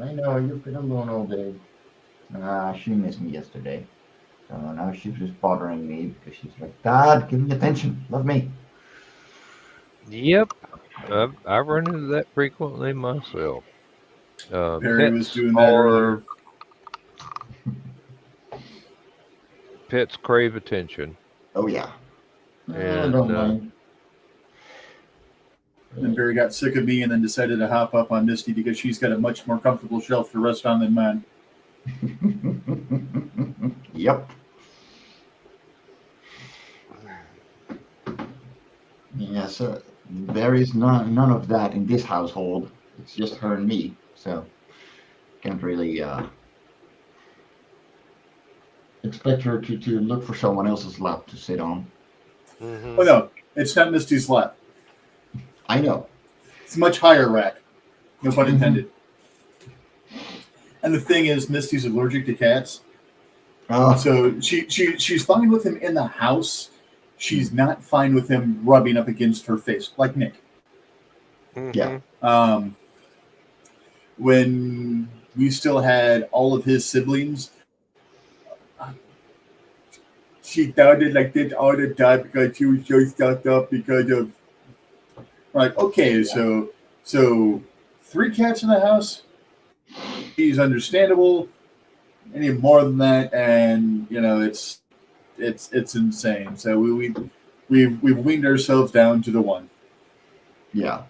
I know you've been alone all day. She missed me yesterday, so now she's just bothering me because she's like, "Dad, give me attention, love me." Yep. I run into that frequently myself. Perry was doing that earlier. Pets crave attention. Oh yeah. And don't mind. Then Barry got sick of me and then decided to hop up on Misty because she's got a much more comfortable shelf to rest on than mine. Yep. Yeah, so there is none of that in this household. It's just her and me, so can't really expect her to look for someone else's lap to sit on. Mm-hmm. Oh no, it's not Misty's lap. I know. It's a much higher rack. No pun intended. And the thing is, Misty's allergic to cats. So she's fine with him in the house. She's not fine with him rubbing up against her face, like Nick. Yeah. When we still had all of his siblings, she sounded like this all the time because she was so stuck up because of. Like, okay, so 3 cats in the house. He's understandable. Any more than that, and it's insane. So we've weaned ourselves down to the 1. Yeah.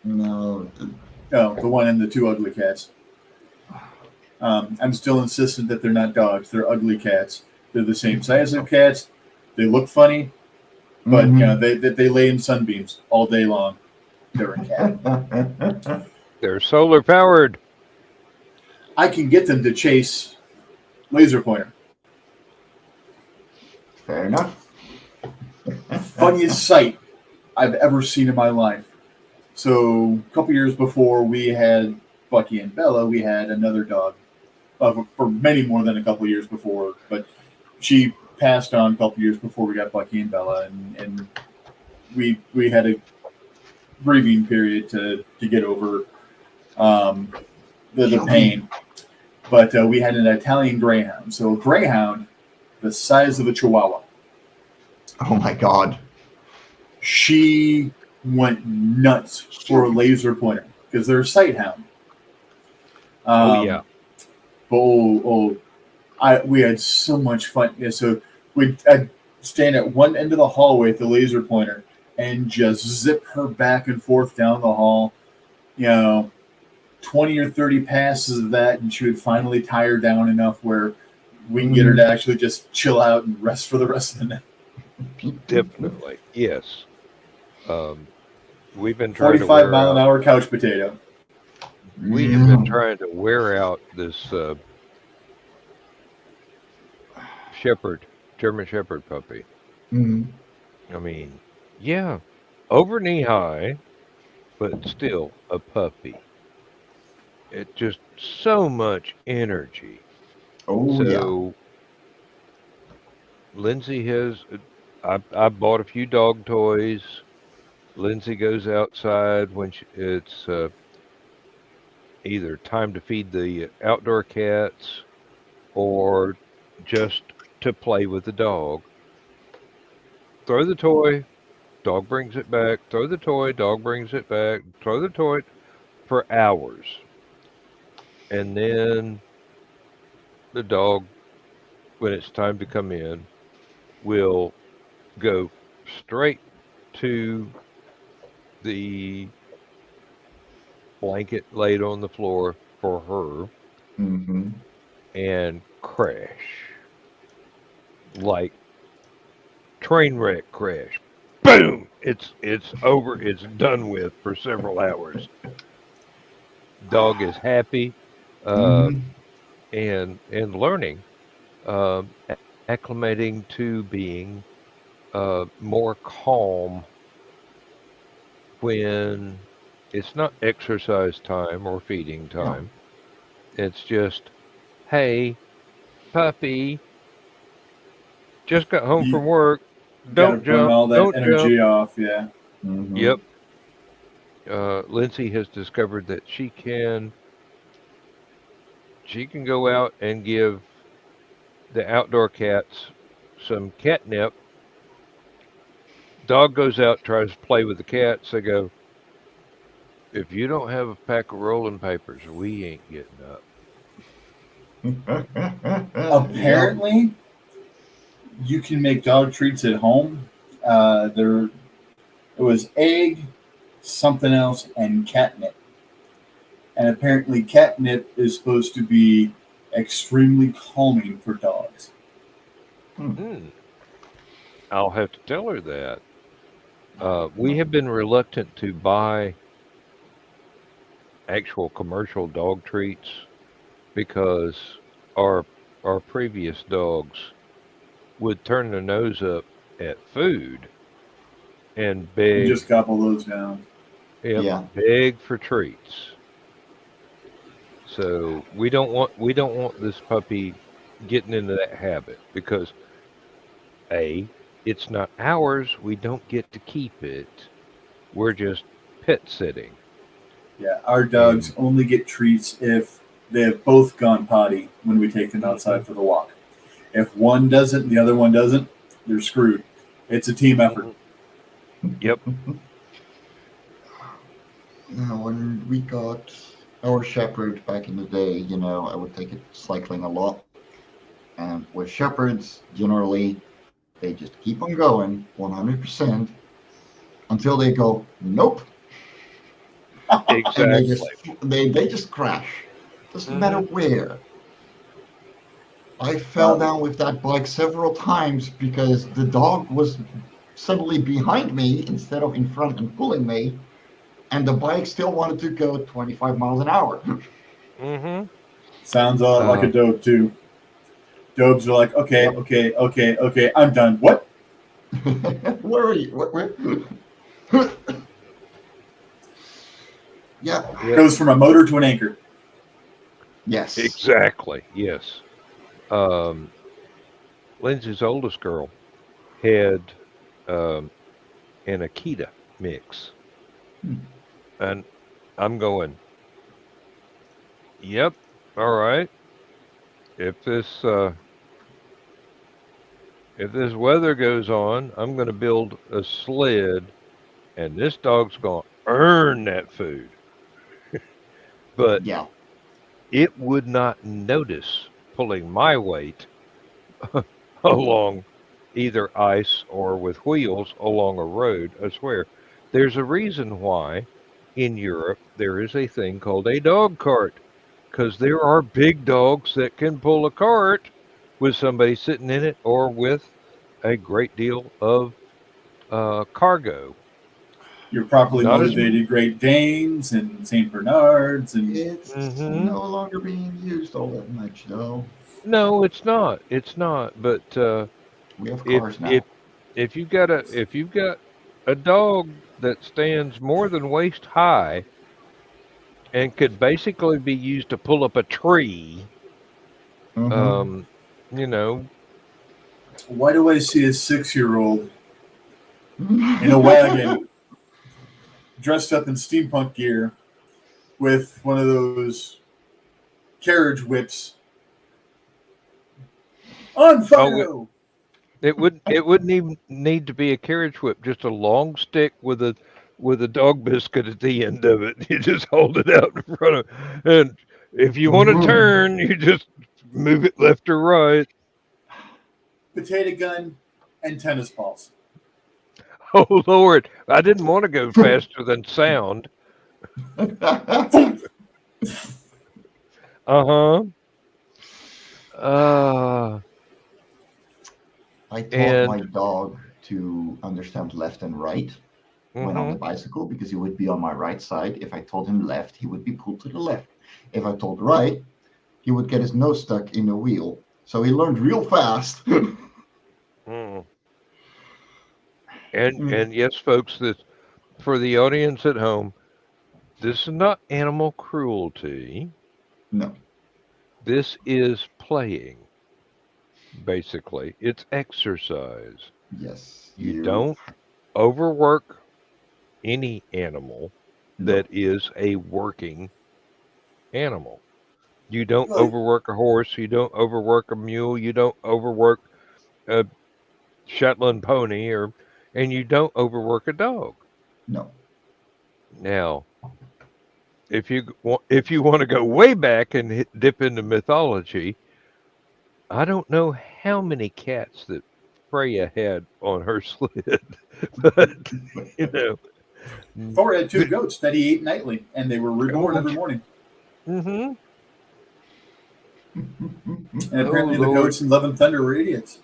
No. No, the 1 and the 2 ugly cats. I'm still insistent that they're not dogs. They're ugly cats. They're the same size as cats. They look funny, but they lay in sunbeams all day long. They're a cat. They're solar powered. I can get them to chase laser pointer. Fair enough. Funniest sight I've ever seen in my life. So a couple years before we had Bucky and Bella, we had another dog for many more than a couple years before. But she passed on a couple years before we got Bucky and Bella, and we had a grieving period to get over the pain. But we had an Italian Greyhound. So a Greyhound, the size of a Chihuahua. Oh my God. She went nuts for a laser pointer because they're a sight hound. Yeah. We had so much fun. Yeah, so I'd stand at one end of the hallway with the laser pointer and just zip her back and forth down the hall. 20 or 30 passes of that, and she would finally tire down enough where we can get her to actually just chill out and rest for the rest of the night. Definitely, yes. We've been trying 45 mile an hour couch potato. We have been trying to wear out this German Shepherd puppy. Mm-hmm. I mean, yeah, over knee high, but still a puppy. It's just so much energy. Oh, so, Lindsay has, I bought a few dog toys. Lindsay goes outside when it's either time to feed the outdoor cats or just to play with the dog. Throw the toy, dog brings it back. Throw the toy, dog brings it back. Throw the toy for hours. And then the dog, when it's time to come in, will go straight to the blanket laid on the floor for her and crash. Like train wreck crash. Boom! It's over. It's done with for several hours. Dog is happy and learning, acclimating to being more calm when it's not exercise time or feeding time. It's just, hey, puppy, just got home from work. Don't Burn jump. all that Don't energy jump. off. Yeah. Yep. Lindsay has discovered that she can go out and give the outdoor cats some catnip. Dog goes out, tries to play with the cats. They go, if you don't have a pack of rolling papers, we ain't getting up. Apparently, you can make dog treats at home. It was egg, something else, and catnip. And apparently, catnip is supposed to be extremely calming for dogs. I'll have to tell her that. We have been reluctant to buy actual commercial dog treats because our previous dogs would turn their nose up at food and beg. You just gobble those down. Beg for treats. So we don't want this puppy getting into that habit because it's not ours. We don't get to keep it. We're just pet sitting. Yeah, our dogs only get treats if they have both gone potty when we take them outside for the walk. If one doesn't and the other one doesn't, they're screwed. It's a team effort. Yep. When we got our shepherd back in the day, I would take it cycling a lot. And with shepherds, generally, they just keep on going 100% until they go, nope. Exactly. And they just crash. Doesn't matter where. I fell down with that bike several times because the dog was suddenly behind me instead of in front and pulling me, and the bike still wanted to go 25 miles an hour. Sounds a lot like a dobe, too. Dobes are like, okay, I'm done. What? Where are you? What? Yeah. Goes from a motor to an anchor. Yes. Exactly. Yes. Lindsay's oldest girl had an Akita mix, Hmm. and I'm going, yep, all right. If this if this weather goes on, I'm going to build a sled, and this dog's going to earn that food. But Yeah. it would not notice pulling my weight along either ice or with wheels along a road. I swear. There's a reason why in Europe there is a thing called a dog cart, because there are big dogs that can pull a cart with somebody sitting in it or with a great deal of cargo. Your properly Not as. motivated Great Danes and Saint Bernards and It's Mm-hmm. no longer being used all that much, though. No, it's not. It's not. But We have if cars if now. if you've got a dog that stands more than waist high and could basically be used to pull up a tree, Mm-hmm. um, you know, why do I see a 6-year-old in a wagon dressed up in steampunk gear with one of those carriage whips on oh, fire? it wouldn't even need to be a carriage whip, just a long stick with a dog biscuit at the end of it. You just hold it out in front of, and if you want to turn, you just move it left or right. Potato gun and tennis balls. Oh Lord, I didn't want to go faster than sound. Uh-huh. Uh I taught my and dog to understand left and right when on the mhm. bicycle because he would be on my right side. If I told him left, he would be pulled to the left. If I told right, he would get his nose stuck in the wheel. So he learned real fast. Mm. Mm. And yes, folks, this for the audience at home, this is not animal cruelty. No. This is playing, basically. It's exercise. Yes. You You. don't overwork any animal No. that is a working animal. You don't Like, overwork a horse, you don't overwork a mule, you don't overwork a Shetland pony, or and you don't overwork a dog. No. Now, if you want to go way back and dip into mythology, I don't know how many cats that Freya had on her sled, but you know, Thor had 2 the, goats that he ate nightly, and they were reborn oh, every morning. mm-hmm, And oh apparently, the Lord, goats in Love and Thunder were idiots.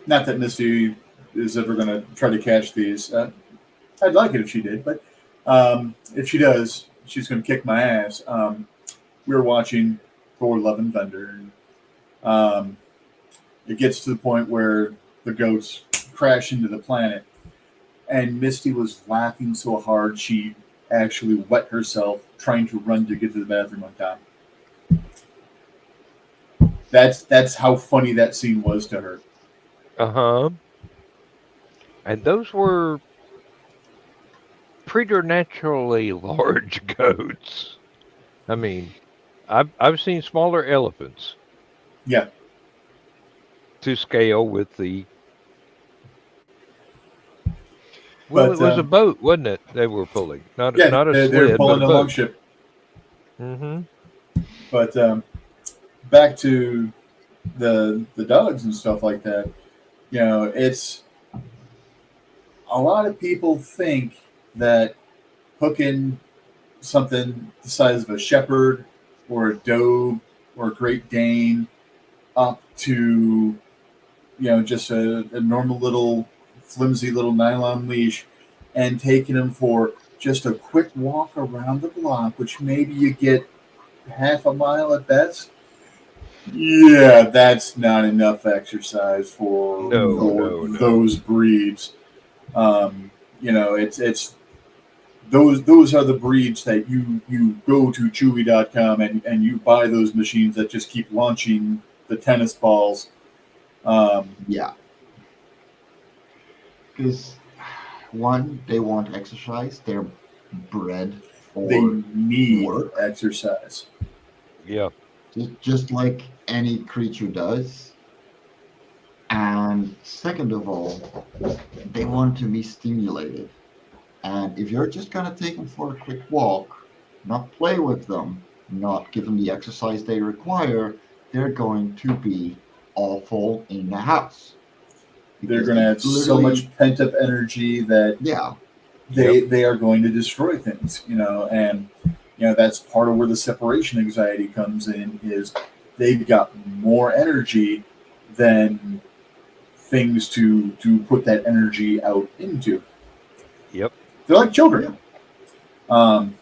Not that Misty is ever going to try to catch these. I'd like it if she did, but if she does, she's going to kick my ass. We were watching Thor: Love and Thunder, and it gets to the point where the goats crash into the planet, and Misty was laughing so hard she actually wet herself trying to run to get to the bathroom on time. That's how funny that scene was to her. uh-huh, and those were preternaturally large goats. I mean, I've seen smaller elephants Yeah, to scale with the. Well, it but was a boat, wasn't it? They were pulling, yeah, not a they're sled, but a pulling a boat. longship. Mm-hmm. But back to the dogs and stuff like that. You know, it's a lot of people think that hooking something the size of a shepherd or a doe or a Great Dane up to just a normal little flimsy little nylon leash and taking them for just a quick walk around the block, which maybe you get half a mile at best. Yeah, that's not enough exercise for No, No. no, no. those breeds. Um, it's those are the breeds that you go to Chewy.com and you buy those machines that just keep launching the tennis balls. Yeah. Because one, they want exercise. They're bred They for need work, exercise. Yeah. just like any creature does. And second of all, they want to be stimulated. And if you're just gonna take them for a quick walk, not play with them, not give them the exercise they require, they're going to be awful in the house. They're Because going to they have so literally, much pent up energy that yeah, they are going to destroy things, and that's part of where the separation anxiety comes in. Is they've got more energy than things to put that energy out into. Yep. They're like children. Um,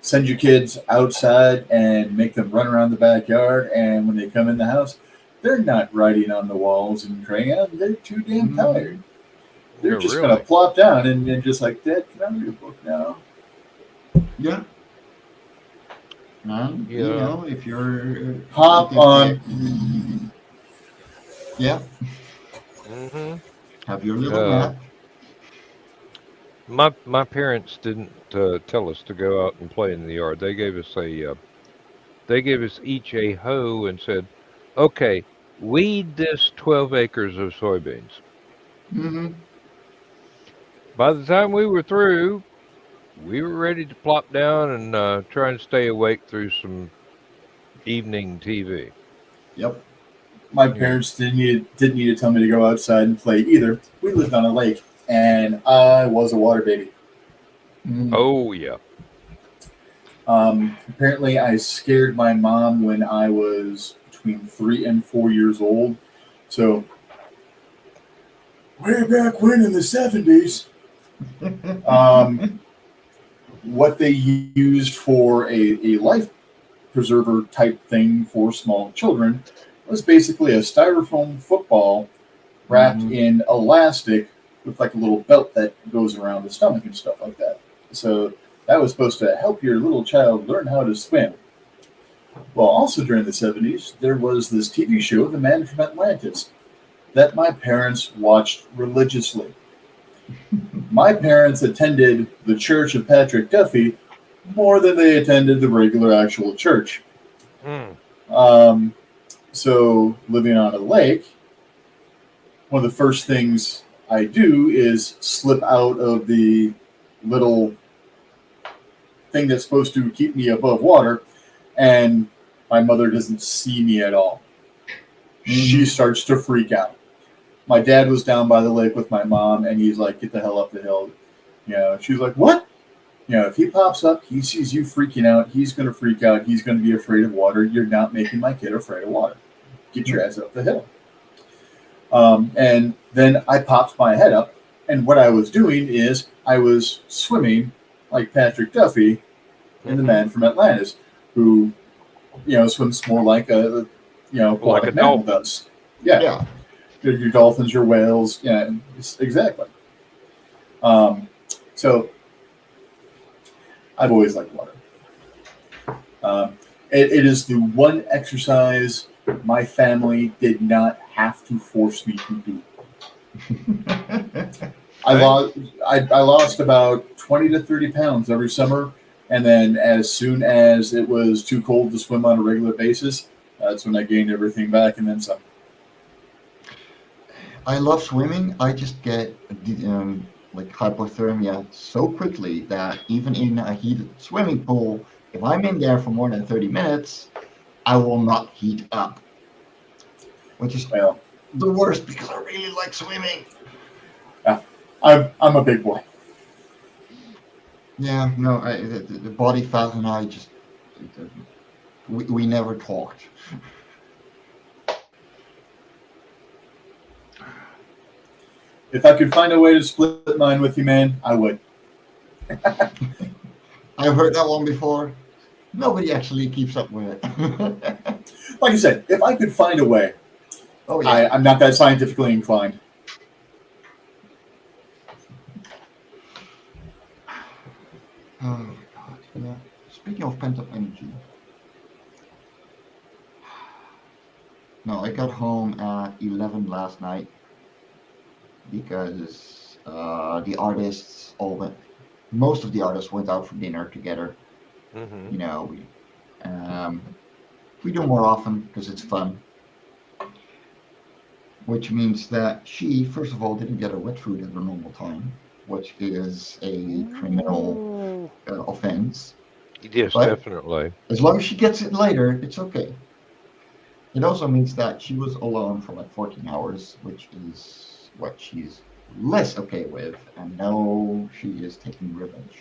send your kids outside and make them run around the backyard, and when they come in the house, they're not writing on the walls and crayon. They're too damn tired. They're Yeah, just really. going to plop down and just like, Dad, can I read a book now? yeah. And Yeah. if you're Hop if on. yeah, Hmm. have your little Uh, nap. my parents didn't tell us to go out and play in the yard. They gave us each a hoe and said, "Okay, weed this 12 acres of soybeans." Hmm. By the time we were through, we were ready to plop down and try and stay awake through some evening TV. Yep. My Yeah. parents didn't need to tell me to go outside and play either. We lived on a lake, and I was a water baby. Mm. Oh yeah. Apparently, I scared my mom when I was between 3 and 4 years old. So, way back when in the 70s, what they used for a life preserver type thing for small children was basically a styrofoam football wrapped Mhm. in elastic with like a little belt that goes around the stomach and stuff like that. So that was supposed to help your little child learn how to swim. Well, also during the 70s, there was this TV show, The Man from Atlantis, that my parents watched religiously. My parents attended the Church of Patrick Duffy more than they attended the regular actual church. Mm. Um, so, living on a lake, one of the first things I do is slip out of the little thing that's supposed to keep me above water, and my mother doesn't see me at all. She starts to freak out. My dad was down by the lake with my mom, and he's like, "Get the hell up the hill." She's like, "What?" If he pops up, he sees you freaking out, he's going to freak out. He's going to be afraid of water. You're not making my kid afraid of water. Get your ass up the hill. And then I popped my head up, and what I was doing is I was swimming like Patrick Duffy in The Man from Atlantis, who swims more like a Like a aquatic mammal dolphin. does. Yeah, Yeah. your dolphins, your whales. Yeah, exactly. So I've always liked water. It is the one exercise my family did not have to force me to do. I lost about 20 to 30 pounds every summer, and then as soon as it was too cold to swim on a regular basis, that's when I gained everything back and then some. I love swimming. I just get like hypothermia so quickly that even in a heated swimming pool, if I'm in there for more than 30 minutes, I will not heat up, which is Well, the worst because I really like swimming. yeah, I'm a big boy. Yeah, no, the body fat and I just we never talked. If I could find a way to split mine with you, man, I would. I've heard that one before. Nobody actually keeps up with it. Like I said, if I could find a way, Oh yeah. I'm not that scientifically inclined. Oh God, yeah. Speaking of pent up energy, no, I got home at 11 last night because the artists all went. Most of the artists went out for dinner together. Mm-hmm. You know, um, we do more often because it's fun. Which means that she, first of all, didn't get her wet food at her normal time, which is a criminal Ooh. offense. Yes, But definitely. as long as she gets it later, it's okay. It also means that she was alone for like 14 hours, which is what she's less okay with. And now she is taking revenge.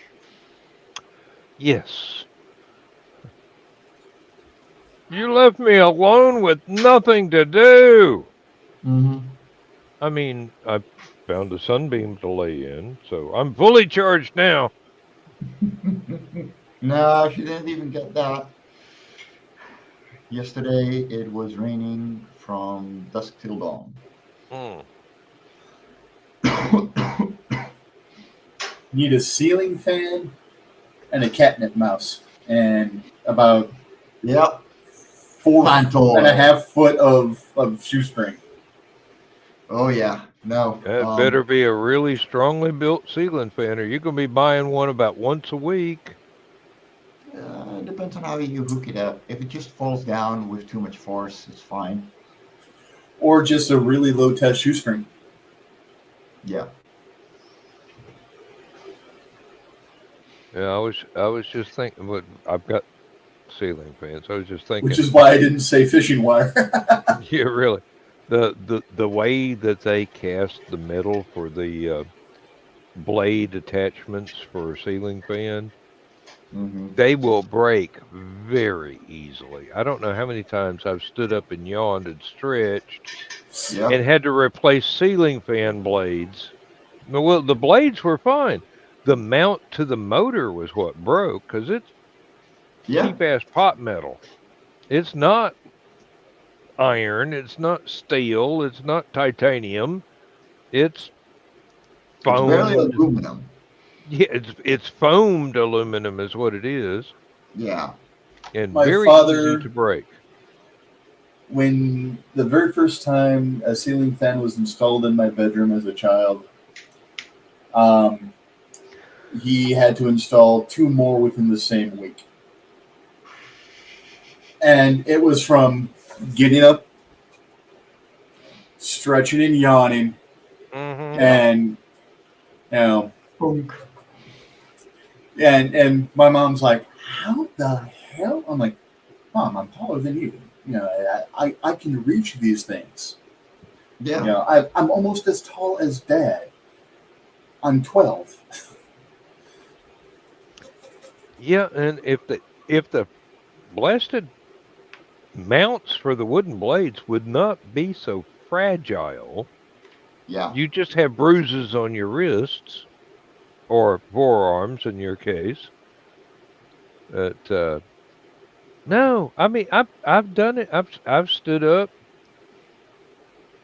Yes. You left me alone with nothing to do. Mm-hmm. I mean, I found a sunbeam to lay in, so I'm fully charged now. No, she didn't even get that. Yesterday it was raining from dusk till dawn. Mm. Need a ceiling fan and a catnip mouse, and about Yep. 4.5 foot of shoestring. Oh yeah. No. That better be a really strongly built ceiling fan, or you're going to be buying one about once a week. It depends on how you hook it up. If it just falls down with too much force, it's fine. Or just a really low test shoestring. Yeah. Yeah, I was just thinking, but I've got ceiling fans. I was just thinking, Which is why I didn't say fishing wire. yeah, really, the way that they cast the metal for the blade attachments for a ceiling fan, Mm-hmm. they will break very easily. I don't know how many times I've stood up and yawned and stretched Yep. and had to replace ceiling fan blades. Well, the blades were fine. The mount to the motor was what broke because it's Yeah. cheap ass pot metal. It's not iron. It's not steel. It's not titanium. It's It's barely foamed. aluminum. Yeah, it's foamed aluminum is what it is, Yeah. and My very easy father, to break. when the very first time a ceiling fan was installed in my bedroom as a child, um, he had to install two more within the same week. And it was from getting up, stretching and yawning, Mm-hmm. Yeah. and you know, Punk. and my mom's like, "How the hell?" I'm like, "Mom, I'm taller than you. You know, I can reach these things. Yeah. You know, I'm almost as tall as Dad. I'm 12." Yeah, and if the blasted mounts for the wooden blades would not be so fragile, Yeah. you just have bruises on your wrists or forearms in your case. That no, I mean I've done it. I've stood up,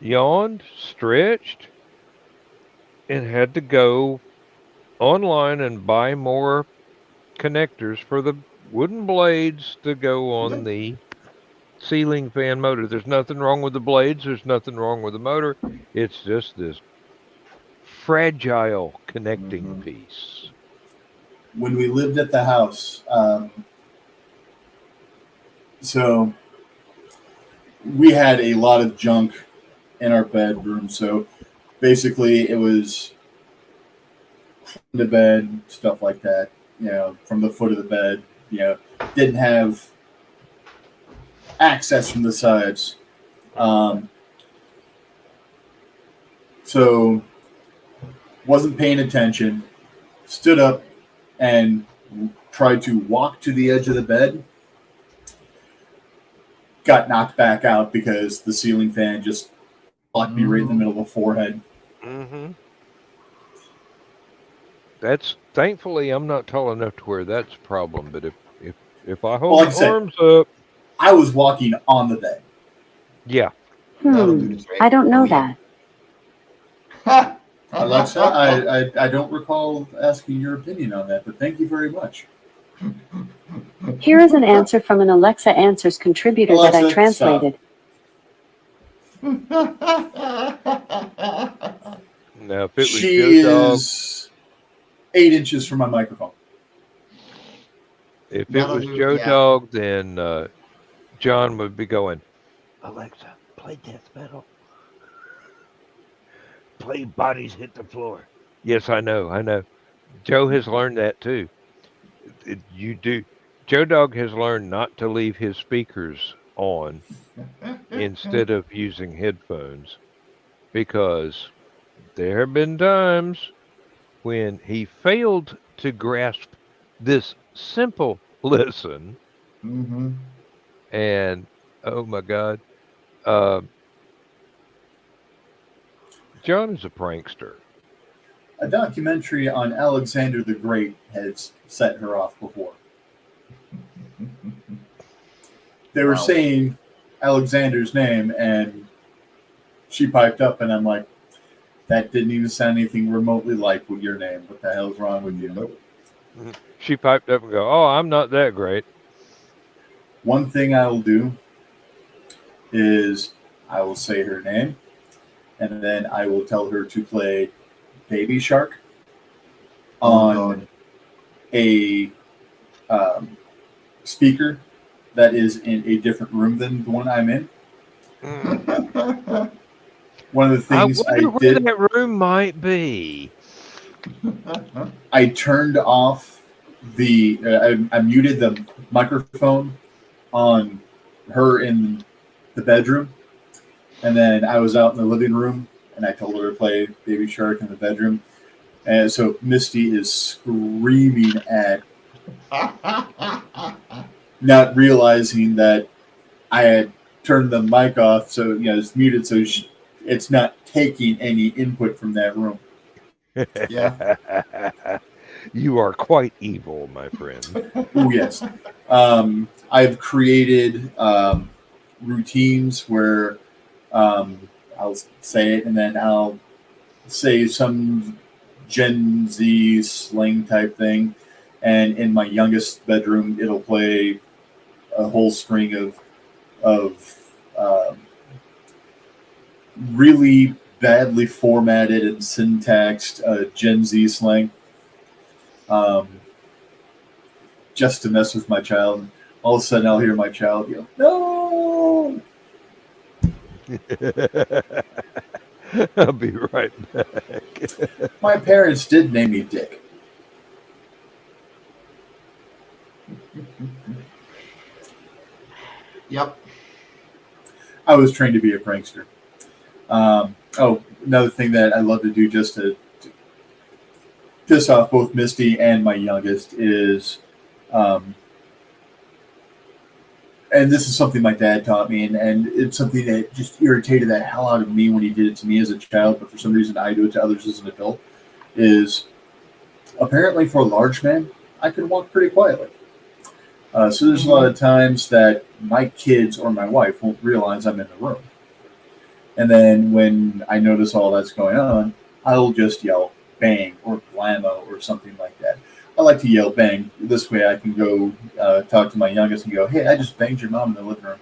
yawned, stretched, and had to go online and buy more connectors for the wooden blades to go Yeah. on the ceiling fan motor. There's nothing wrong with the blades. There's nothing wrong with the motor. It's just this fragile connecting Mm-hmm. piece. When we lived at the house, so we had a lot of junk in our bedroom. So basically, it was the bed, stuff like that. You know, from the foot of the bed. You know, didn't have access from the sides. Um, so wasn't paying attention. Stood up and tried to walk to the edge of the bed. Got knocked back out because the ceiling fan just blocked me right in the middle of the forehead. Mm-hmm. That's thankfully I'm not tall enough to where that's a problem. But if I hold Like I my said, arms up, I was walking on the bed. yeah, That'll do the trick. I don't know Oh, yeah. that. Ha! Alexa, I don't recall asking your opinion on that, but thank you very much. Here is an answer from an Alexa Answers contributor that I Alexa, translated. Now, if it was She Joe Dog, is 8 inches from my microphone. if it That'll was do, Joe yeah. Dog, then John would be going, Alexa, play death metal. Play Bodies Hit the Floor. Yes, I know. Joe has learned that too. You do. Joe Dog has learned not to leave his speakers on instead of using headphones because there have been times when he failed to grasp this simple lesson, Mm-hmm. and oh my God, uh, John is a prankster. A documentary on Alexander the Great has set her off before. They were Wow. saying Alexander's name, and she piped up, and I'm like, that didn't even sound anything remotely like your name. What the hell's wrong with you? Nope. She piped up and go, "Oh, I'm not that great." One thing I will do is I will say her name, and then I will tell her to play Baby Shark on God. a speaker that is in a different room than the one I'm in. One of the I things wonder I where did, that room might be. I turned off I muted the microphone on her in the bedroom, and then I was out in the living room, and I told her to play Baby Shark in the bedroom. And so Misty is screaming at, not realizing that I had turned the mic off, so it's muted, so it's not taking any input from that room. Yeah. You are quite evil, my friend. Oh yes, I've created routines where I'll say it, and then I'll say some Gen Z slang type thing, and in my youngest bedroom, it'll play a whole string of really badly formatted and syntaxed Gen Z slang, just to mess with my child. All of a sudden, I'll hear my child go, "No!" I'll be right back. My parents did name me Dick. Yep. I was trained to be a prankster. Another thing that I love to do just to piss off both Misty and my youngest is, and this is something my dad taught me, and it's something that just irritated the hell out of me when he did it to me as a child, but for some reason I do it to others as an adult, is apparently for a large man, I can walk pretty quietly. So there's a lot of times that my kids or my wife won't realize I'm in the room. And then when I notice all that's going on, I'll just yell bang or blammo or something like that. I like to yell bang. This way I can go talk to my youngest and go, "Hey, I just banged your mom in the living room."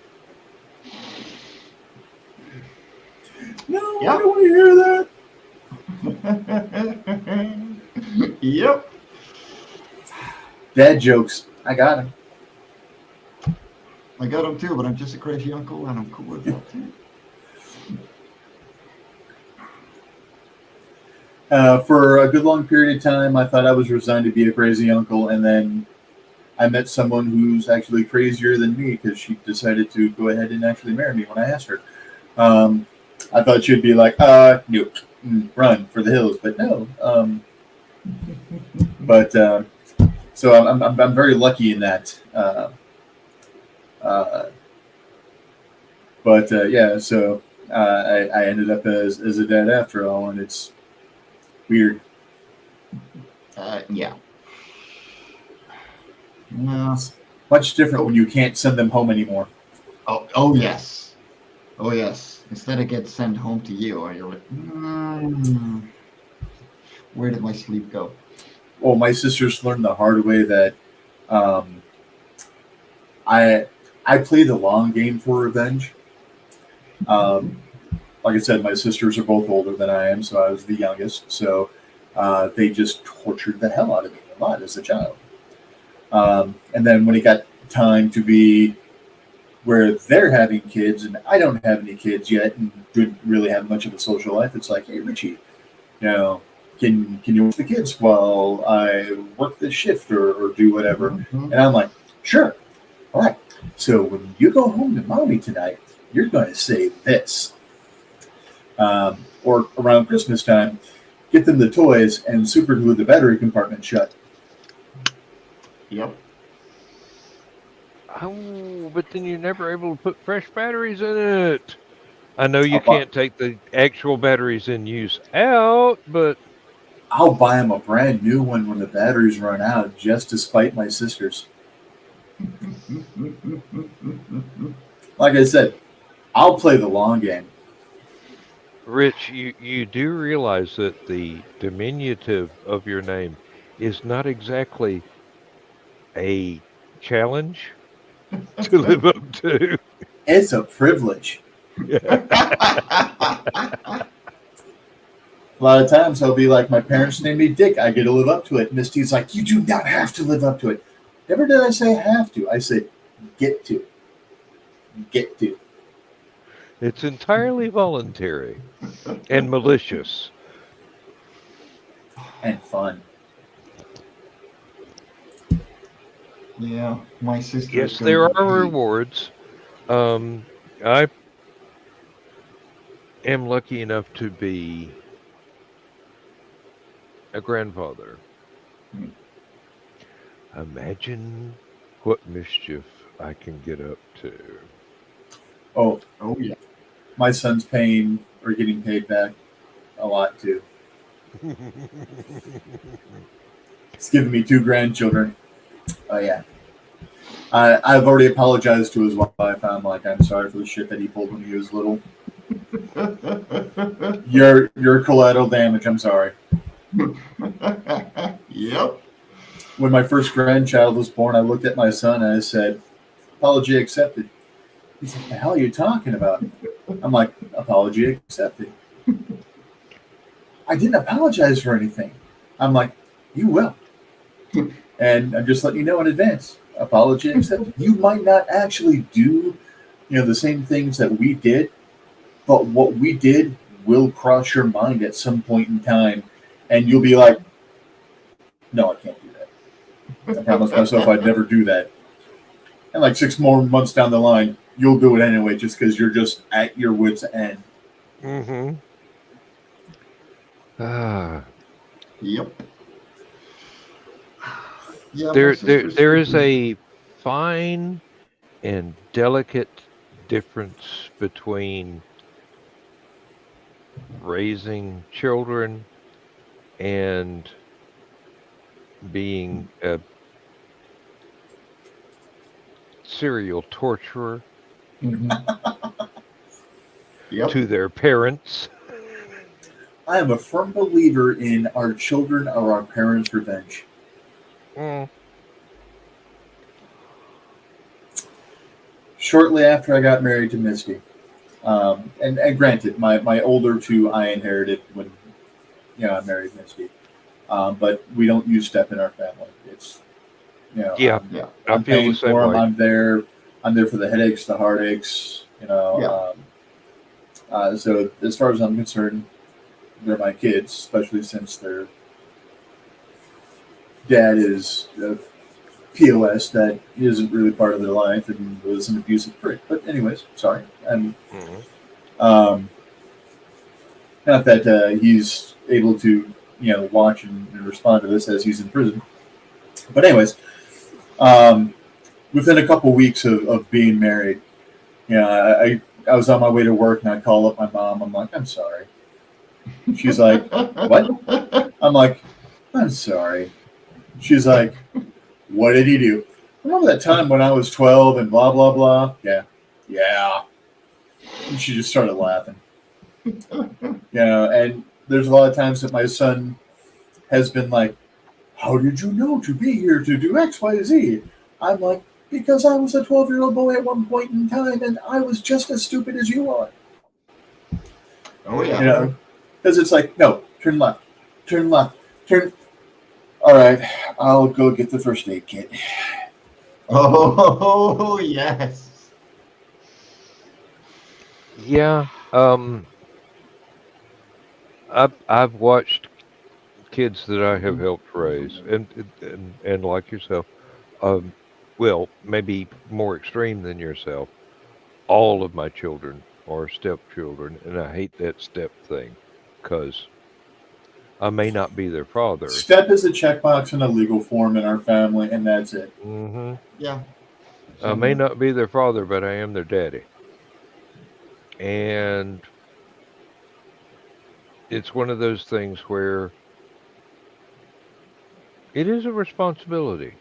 No, Yep. I don't want to hear that. Yep. Dad jokes. I got him. I got them too, but I'm just a crazy uncle, and I'm cool with that too. For a good long period of time, I thought I was resigned to be a crazy uncle, and then I met someone who's actually crazier than me because she decided to go ahead and actually marry me when I asked her. I thought she'd be like, nope, run for the hills, but no. So I'm very lucky in that. So I ended up as a dad after all, and it's weird. Yeah. No. It's much different when you can't send them home anymore. Oh yes. Oh yes. Instead it gets sent home to you, or you're like, Where did my sleep go? Well, my sisters learned the hard way that um, I play the long game for revenge. Um, like I said, my sisters are both older than I am, so I was the youngest. So they just tortured the hell out of me a lot as a child. And then when it got time to be where they're having kids and I don't have any kids yet and didn't really have much of a social life, it's like, hey, Richie, you know, can you watch the kids while I work this shift or do whatever? Mhm. And I'm like, sure. All right. So when you go home to mommy tonight, you're going to say this. Or around Christmas time, get them the toys and super glue the battery compartment shut. Yep. Oh, but then you're never able to put fresh batteries in it. I know you I'll buy, can't take the actual batteries in use out, but I'll buy them a brand new one when the batteries run out just to spite my sisters. Like I said, I'll play the long game. Rich, you do realize that the diminutive of your name is not exactly a challenge to live up to. It's a privilege. A lot of times I'll be like, my parents named me Dick. I get to live up to it. Misty's like, you do not have to live up to it. Never did I say have to. I said, get to. Get to. It's entirely voluntary and malicious. And fun. Yeah, my sister. Yes, there are rewards. I am lucky enough to be a grandfather. Hmm. Imagine what mischief I can get up to. Oh, Oh yeah. my son's paying or getting paid back a lot too. He's giving me 2 grandchildren. Oh yeah. I've already apologized to his wife. I'm like, I'm sorry for the shit that he pulled when he was little. Your collateral damage. I'm sorry. Yep. When my first grandchild was born, I looked at my son and I said, apology accepted. He's like, the hell are you talking about? I'm like, apology accepted. I didn't apologize for anything. I'm like, you will. And I'm just letting you know in advance. Apology accepted. You might not actually do, the same things that we did, but what we did will cross your mind at some point in time, and you'll be like, no, I can't do that. I promised myself I'd never do that. And like 6 more months down the line, you'll do it anyway, just because you're just at your wit's end. Mm-hmm. Ah, Yep. Yeah, my there sister's is a fine and delicate difference between raising children and being a serial torturer Yep. to their parents. I am a firm believer in our children are our parents' revenge. Mm. Shortly after I got married to Misty, and granted, my older 2 I inherited when I married Misty, but we don't use step in our family. It's Yeah, Yeah. I I'm feel paying the same for them. way. I'm there for the headaches, the heartaches. So as far as I'm concerned, they're my kids, especially since their dad is a POS that isn't really part of their life and was an abusive prick. But anyways, sorry. And Mhm. not that he's able to watch and respond to this as he's in prison. But anyways, within a couple weeks of being married, I was on my way to work and I call up my mom. I'm like, I'm sorry. She's like, what? I'm like, I'm sorry. She's like, what did he do? Remember that time when I was 12 and blah, blah, blah? Yeah. Yeah. And she just started laughing. And there's a lot of times that my son has been like, how did you know to be here to do X, Y, Z? I'm like, because I was a 12-year-old boy at one point in time, and I was just as stupid as you are. Oh yeah. You know, because it's like, no, turn left, turn. All right, I'll go get the first aid kit. Oh yes. Yeah. I've watched kids that I have helped raise, and like yourself, um, well, maybe more extreme than yourself. All of my children are stepchildren, and I hate that step thing, because I may not be their father. Step is a checkbox in a legal form in our family, and that's it. Hmm. Yeah. I Same may here. not be their father, but I am their daddy, and it's one of those things where it is a responsibility,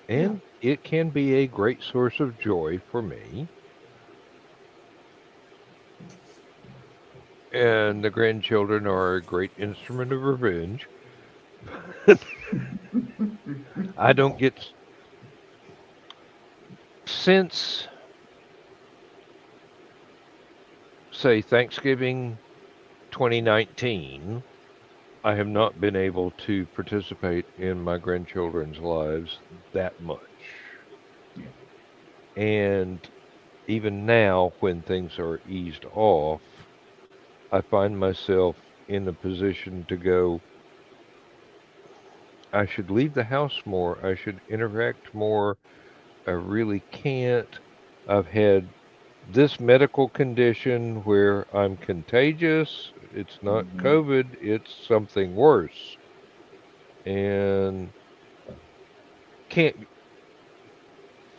Yeah. and it can be a great source of joy for me. And the grandchildren are a great instrument of revenge. I don't get since, say, Thanksgiving 2019. I have not been able to participate in my grandchildren's lives that much. Yeah. And even now, when things are eased off, I find myself in a position to go, I should leave the house more. I should interact more. I really can't. I've had this medical condition where I'm contagious. It's not Hmm. COVID, it's something worse. And can't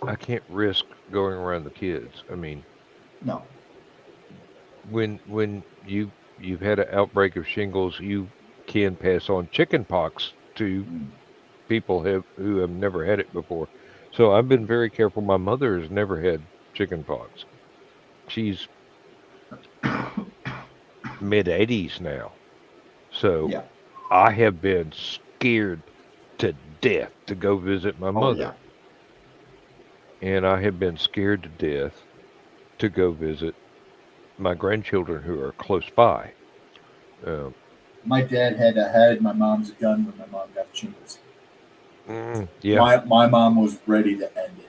I can't risk going around the kids. I mean, No. when you've had an outbreak of shingles, you can pass on chicken pox to Mm. people who have never had it before. So I've been very careful. My mother has never had chicken pox. She's mid 80s now. So Yeah. I have been scared to death to go visit my Oh yeah. mother. And I have been scared to death to go visit my grandchildren who are close by. Um, My dad had to hide my mom's gun when my mom got shingles. yeah. My mom was ready to end it.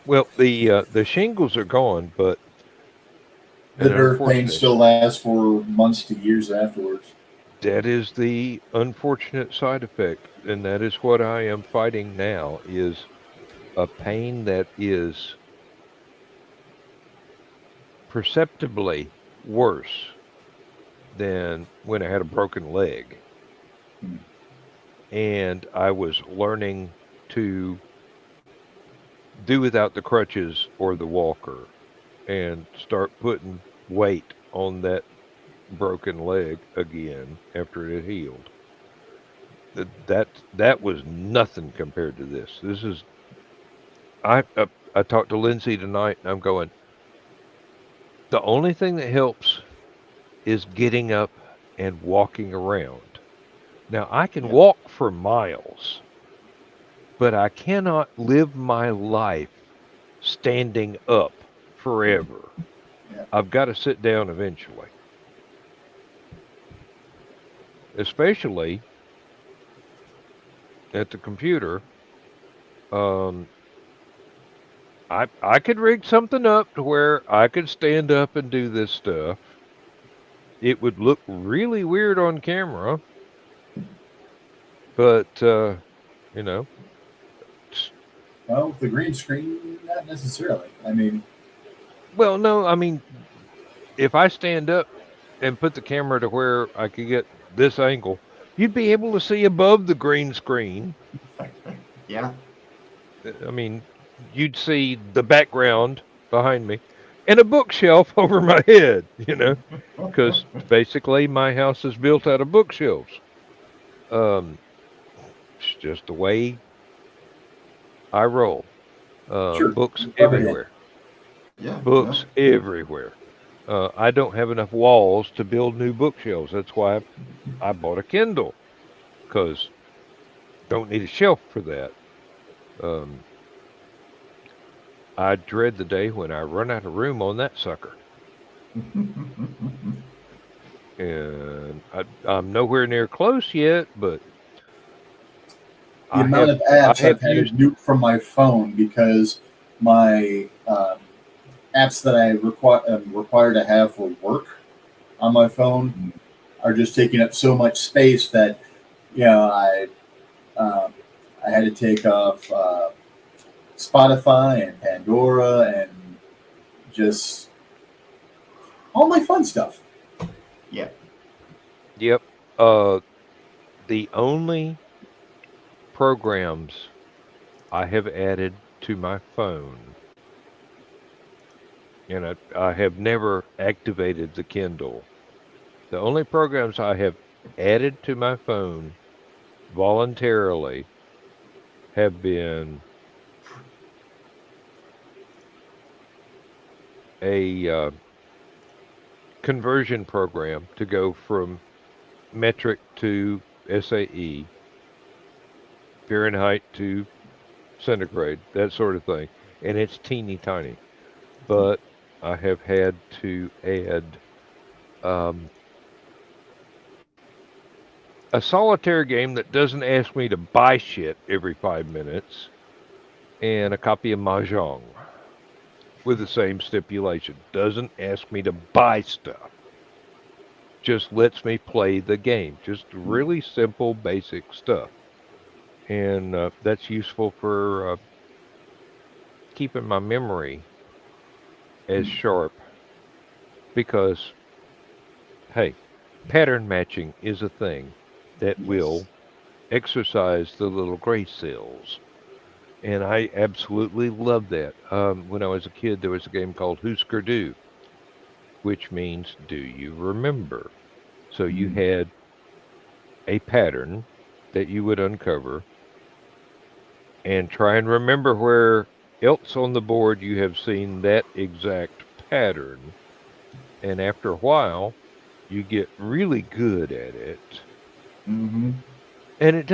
Well, the shingles are gone, but The an nerve pain unfortunate still lasts for months to years afterwards. that is the unfortunate side effect, and that is what I am fighting now is a pain that is perceptibly worse than when I had a broken leg. Mm. And I was learning to do without the crutches or the walker and start putting weight on that broken leg again after it had healed. That was nothing compared to this. This is I talked to Lindsay tonight, and I'm going. The only thing that helps is getting up and walking around. Now I can Yeah. walk for miles, but I cannot live my life standing up forever. Yeah. I've got to sit down eventually, especially at the computer. Um, I could rig something up to where I could stand up and do this stuff. It would look really weird on camera, but you know, s- Well, the green screen, not necessarily. I mean, well, no, I mean, if I stand up and put the camera to where I could get this angle, you'd be able to see above the green screen. Yeah. I mean, you'd see the background behind me and a bookshelf over my head, because basically my house is built out of bookshelves. Um, it's just the way I roll. sure, Books apartment head. everywhere, Yeah. Yeah. books everywhere. I don't have enough walls to build new bookshelves. That's why I bought a Kindle, because don't need a shelf for that. Um, I dread the day when I run out of room on that sucker. And I'm nowhere near close yet, but The I amount have of I apps I've have had to used. nuke from my phone because my apps that I am required to have for work on my phone are just taking up so much space that um, I had to take off Spotify and Pandora and just all my fun stuff. Yeah. Yep. The only programs I have added to my phone, and I have never activated the Kindle. The only programs I have added to my phone voluntarily have been a conversion program to go from metric to SAE, Fahrenheit to centigrade, that sort of thing. And it's teeny tiny. But I have had to add um, a solitaire game that doesn't ask me to buy shit every 5 minutes, and a copy of Mahjong with the same stipulation. Doesn't ask me to buy stuff. Just lets me play the game. Just really simple, basic stuff. And that's useful for keeping my memory as sharp because, hey, pattern matching is a thing that Yes. will exercise the little gray cells. And I absolutely love that. When I was a kid, there was a game called Husker Du, which means do you remember? So you had a pattern that you would uncover and try and remember where else on the board you have seen that exact pattern. And after a while, you get really good at it. Mm-hmm. And it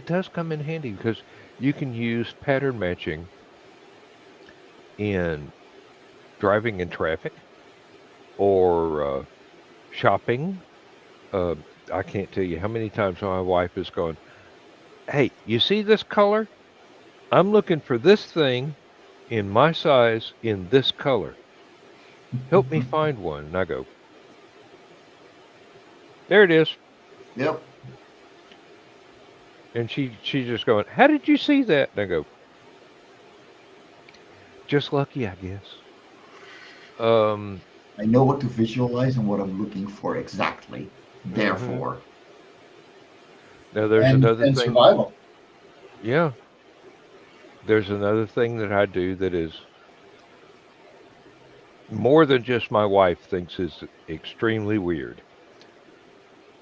does come in handy because you can use pattern matching in driving in traffic or shopping. Uh, I can't tell you how many times my wife has gone, "Hey, you see this color? I'm looking for this thing in my size in this color. Help me find one." And I go, "There it is." Yep. And she's just going, "How did you see that?" And I go, "Just lucky, I guess." Um, I know what to visualize and what I'm looking for exactly. hmm Therefore, Now there's and another and thing. survival. Yeah, there's another thing that I do that is more than just my wife thinks is extremely weird.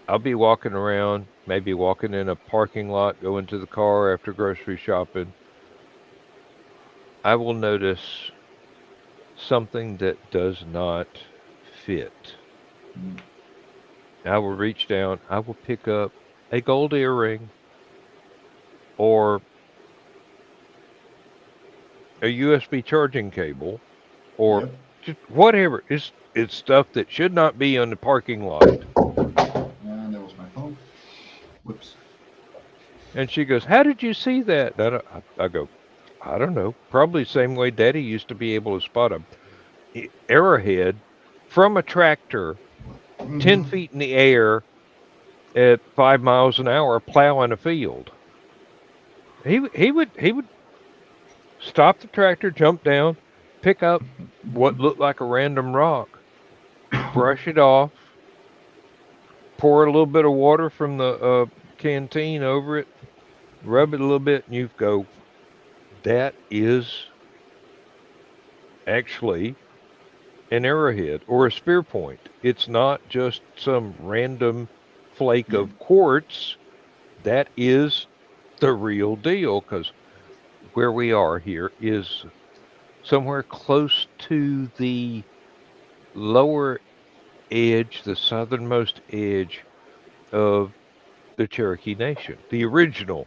I'll be walking around, maybe walking in a parking lot, going to the car after grocery shopping. I will notice something that does not fit. I will reach down, I will pick up a gold earring or a USB charging cable or yep. just whatever. It's stuff that should not be on the parking lot. And that was my phone. Whoops. And she goes, "How did you see that?" And I go, "I don't know. Probably the same way Daddy used to be able to spot a arrowhead from a tractor 10 Mm-hmm. feet in the air at 5 miles an hour plowing a field." He would stop the tractor, jump down, pick up what looked like a random rock, brush it off, pour a little bit of water from the canteen over it, rub it a little bit, and you go, "That is actually an arrowhead or a spear point. It's not just some random flake Yep. of quartz. That is the real deal because where we are here is somewhere close to the lower edge, the southernmost edge of the Cherokee Nation, the original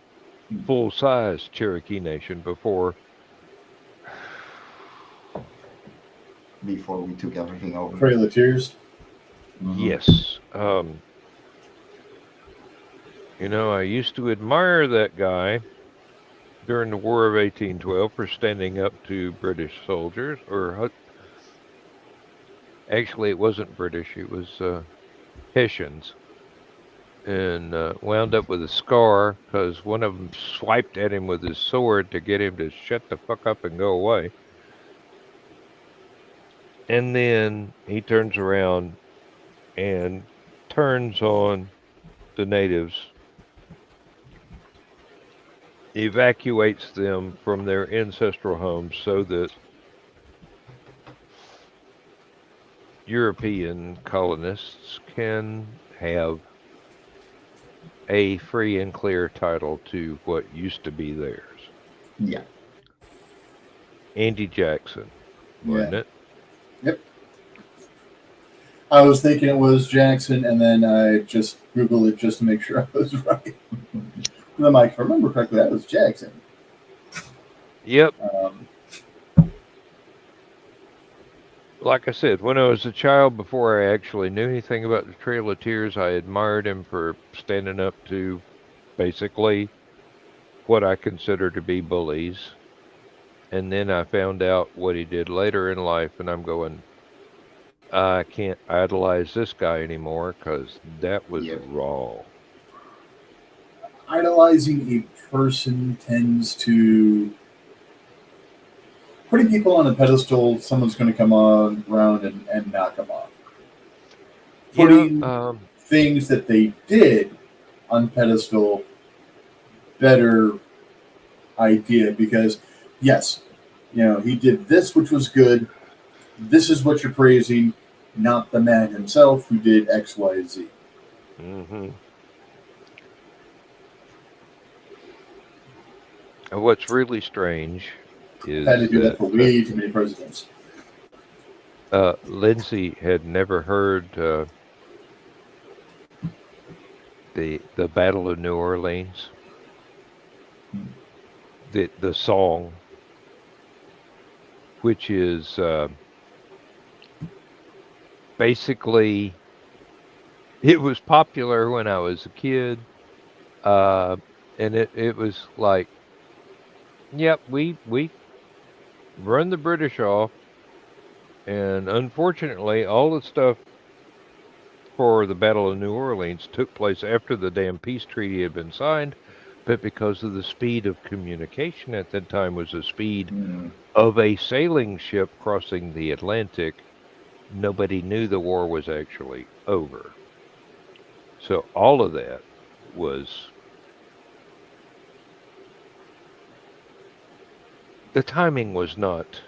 full-size Cherokee Nation before Before we took everything over. Trail of Tears. Yes. I used to admire that guy during the War of 1812 for standing up to British soldiers, or actually, it wasn't British, it was Hessians, and wound up with a scar because one of them swiped at him with his sword to get him to shut the fuck up and go away. And then he turns around and turns on the natives, evacuates them from their ancestral homes so that European colonists can have a free and clear title to what used to be theirs. Yeah. Andy Jackson, wasn't it? Yep. I was thinking it was Jackson, and then I just Googled it just to make sure I was right. And I'm like, if I remember correctly, that was Jackson. Yep. Like I said, when I was a child, before I actually knew anything about the Trail of Tears, I admired him for standing up to basically what I consider to be bullies. And then I found out what he did later in life, and I'm going, I can't idolize this guy anymore because that was wrong. Idolizing a person tends to putting people on a pedestal. Someone's going to come on around and knock them off. Putting things that they did on pedestal, better idea, because yes, he did this, which was good. This is what you're praising, not the man himself who did X, Y, Z. Mm-hmm. What's really strange is I've had to do that for way too many presidents. Lindsay had never heard the Battle of New Orleans, the song, which is basically, it was popular when I was a kid, and it was like, yep, we run the British off, and unfortunately, all the stuff for the Battle of New Orleans took place after the damn peace treaty had been signed, but because of the speed of communication at that time was the speed of a sailing ship crossing the Atlantic, nobody knew the war was actually over. So all of that was... the timing was not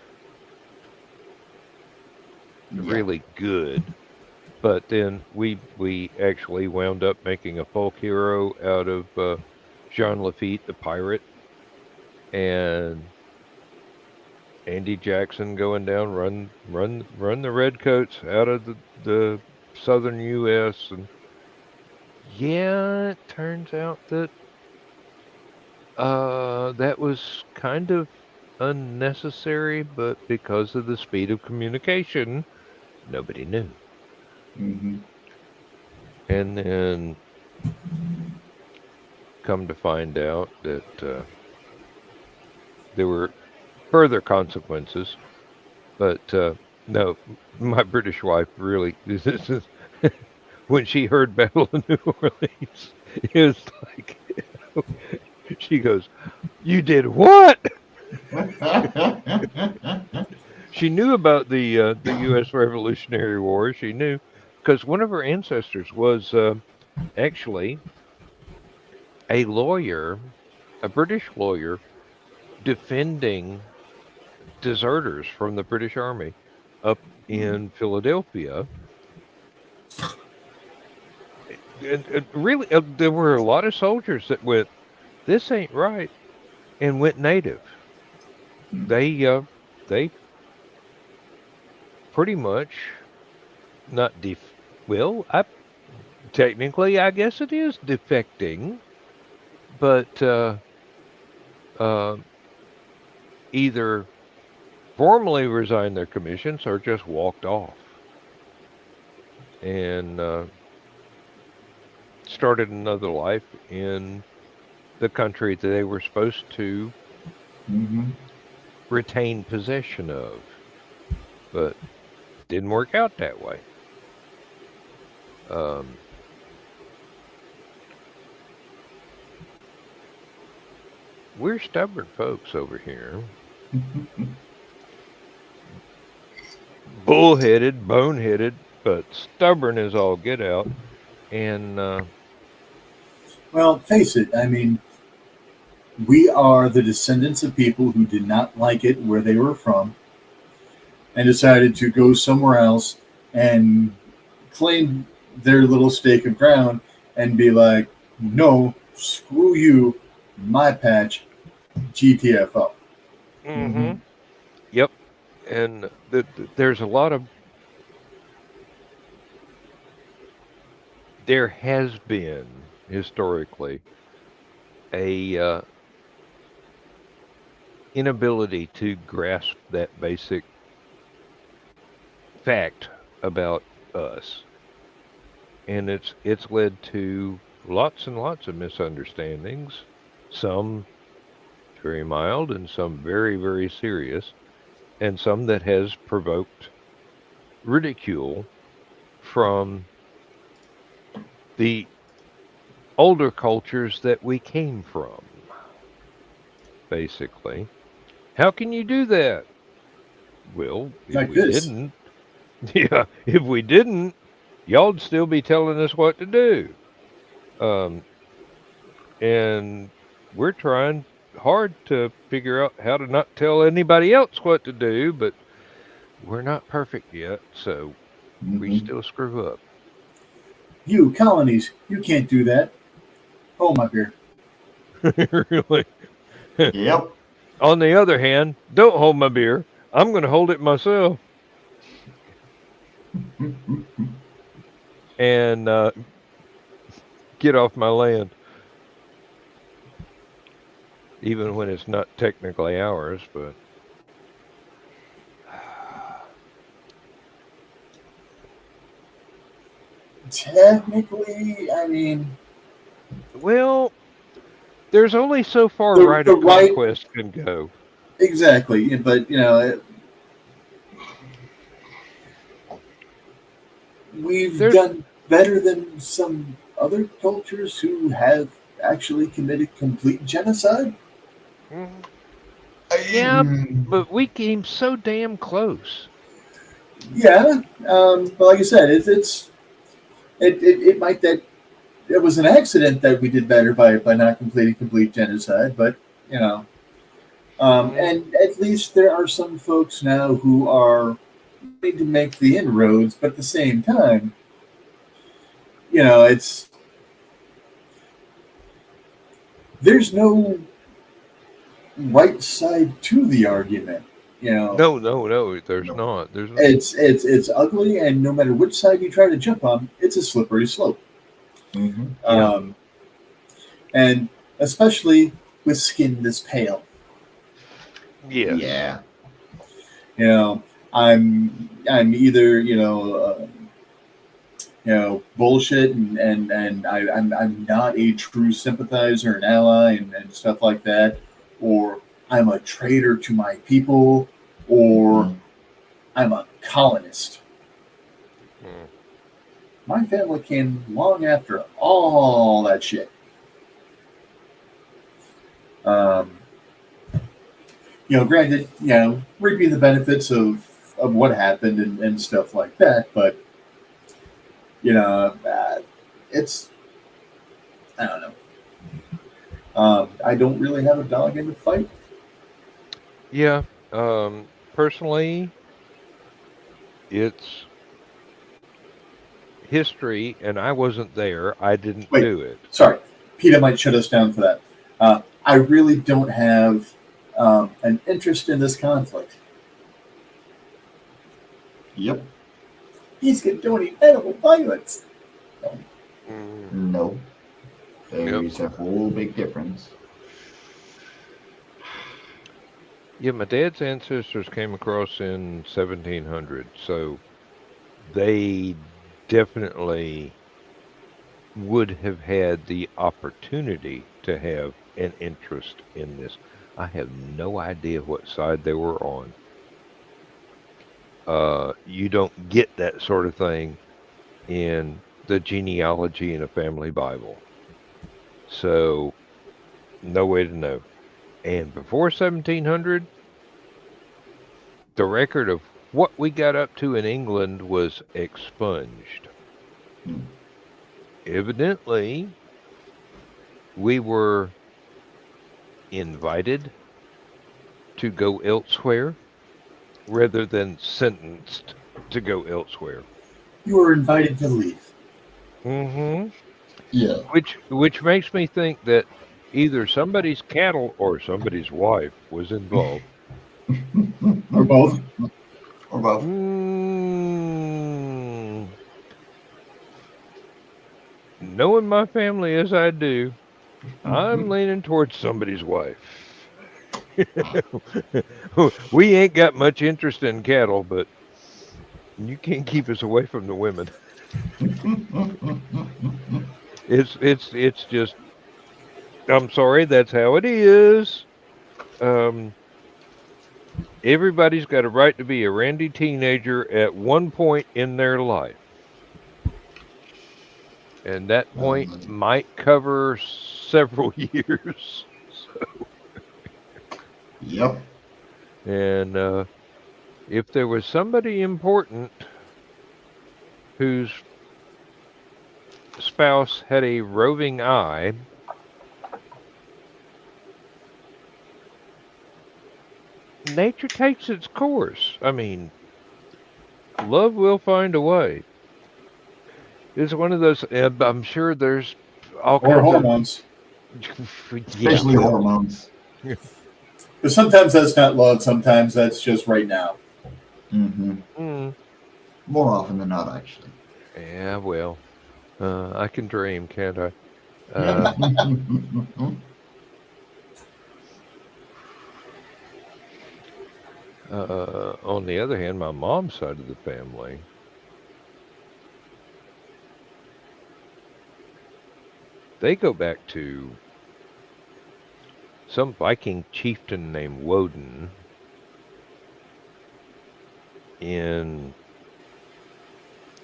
really good, but then we actually wound up making a folk hero out of Jean Lafitte, the pirate, and Andy Jackson going down, run the redcoats out of the southern U.S. And yeah, it turns out that that was kind of unnecessary, but because of the speed of communication, nobody knew. Mm-hmm. And then come to find out that there were further consequences. But no, my British wife really, this is, when she heard Battle of New Orleans, it was like, she goes, "You did what?" She knew about the U.S. Revolutionary War. She knew because one of her ancestors was actually a lawyer, a British lawyer, defending deserters from the British Army up in Philadelphia. And really, there were a lot of soldiers that went, "This ain't right," and went native. They pretty much not well, technically, I guess it is defecting, but uh, either formally resigned their commissions or just walked off and started another life in the country that they were supposed to Mm-hmm. retain possession of, but didn't work out that way. Um, we're stubborn folks over here. Bullheaded, boneheaded, but stubborn as all get out. And Well, face it. I mean, we are the descendants of people who did not like it where they were from and decided to go somewhere else and claim their little stake of ground and be like, no, screw you, my patch, GTFO. mm-hmm. Yep. And there's a lot of, there has been historically a inability to grasp that basic fact about us, and it's led to lots and lots of misunderstandings, some very mild and some very, very serious, and some that has provoked ridicule from the older cultures that we came from, basically. How can you do that? Well, if Like we this. didn't, yeah, if we didn't, y'all'd still be telling us what to do. Um, and we're trying hard to figure out how to not tell anybody else what to do, but we're not perfect yet, so we Mm-hmm. still screw up. You, colonies, you can't do that. Oh, my beer. Really. Yep. On the other hand, don't hold my beer. I'm going to hold it myself and get off my land, even when it's not technically ours. But Technically, I mean, well, there's only so far the right the of right, conquest can go. exactly. But we've There, done better than some other cultures who have actually committed complete genocide. mm, yeah, Mm, but we came so damn close. Yeah, but like I said, it might that it was an accident that we did better by not completing complete genocide, but you know, Mm, and at least there are some folks now who are ready to make the inroads, but at the same time, it's there's no right side to the argument. You know, no, no, no. There's no. not. There's it's ugly, and no matter which side you try to jump on, it's a slippery slope. Mm-hmm. yeah, Um, and especially with skin this pale. yes. Yeah. You know, I'm either bullshit, and I'm not a true sympathizer and ally and stuff like that, or I'm a traitor to my people, or Mm-hmm. I'm a colonist. Mm. My family came long after all that shit. Um, Granted, reaping the benefits of what happened and stuff like that, but it's I don't know. I don't really have a dog in the fight. Yeah. Personally, it's history, and I wasn't there. I didn't Wait, do it. sorry, PETA might shut us down for that. I really don't have an interest in this conflict. Yep. He's condoning animal violence. No. There Yep. is a whole big difference. Yeah, my dad's ancestors came across in 1700, so they definitely would have had the opportunity to have an interest in this. I have no idea what side they were on. You don't get that sort of thing in the genealogy in a family Bible. So, no way to know. And before 1700, the record of what we got up to in England was expunged. Hmm. Evidently, we were invited to go elsewhere rather than sentenced to go elsewhere. You were invited to leave. Mm-hmm. Yeah. Which makes me think that either somebody's cattle or somebody's wife was involved. Or both. Or both. Knowing my family as I do, I'm leaning towards somebody's wife. We ain't got much interest in cattle, but you can't keep us away from the women. It's just, I'm sorry, that's how it is. Um, Everybody's got a right to be a randy teenager at one point in their life. And that point might cover several years. Yep. And if there was somebody important whose spouse had a roving eye, nature takes its course. I mean, love will find a way. It's one of those, I'm sure there's all Or kinds hormones. Especially hormones. But sometimes that's not love. Sometimes that's just right now. Mm-hmm. More often than not, actually. Yeah, well, I can dream, can't I? On the other hand, my mom's side of the family, they go back to some Viking chieftain named Woden in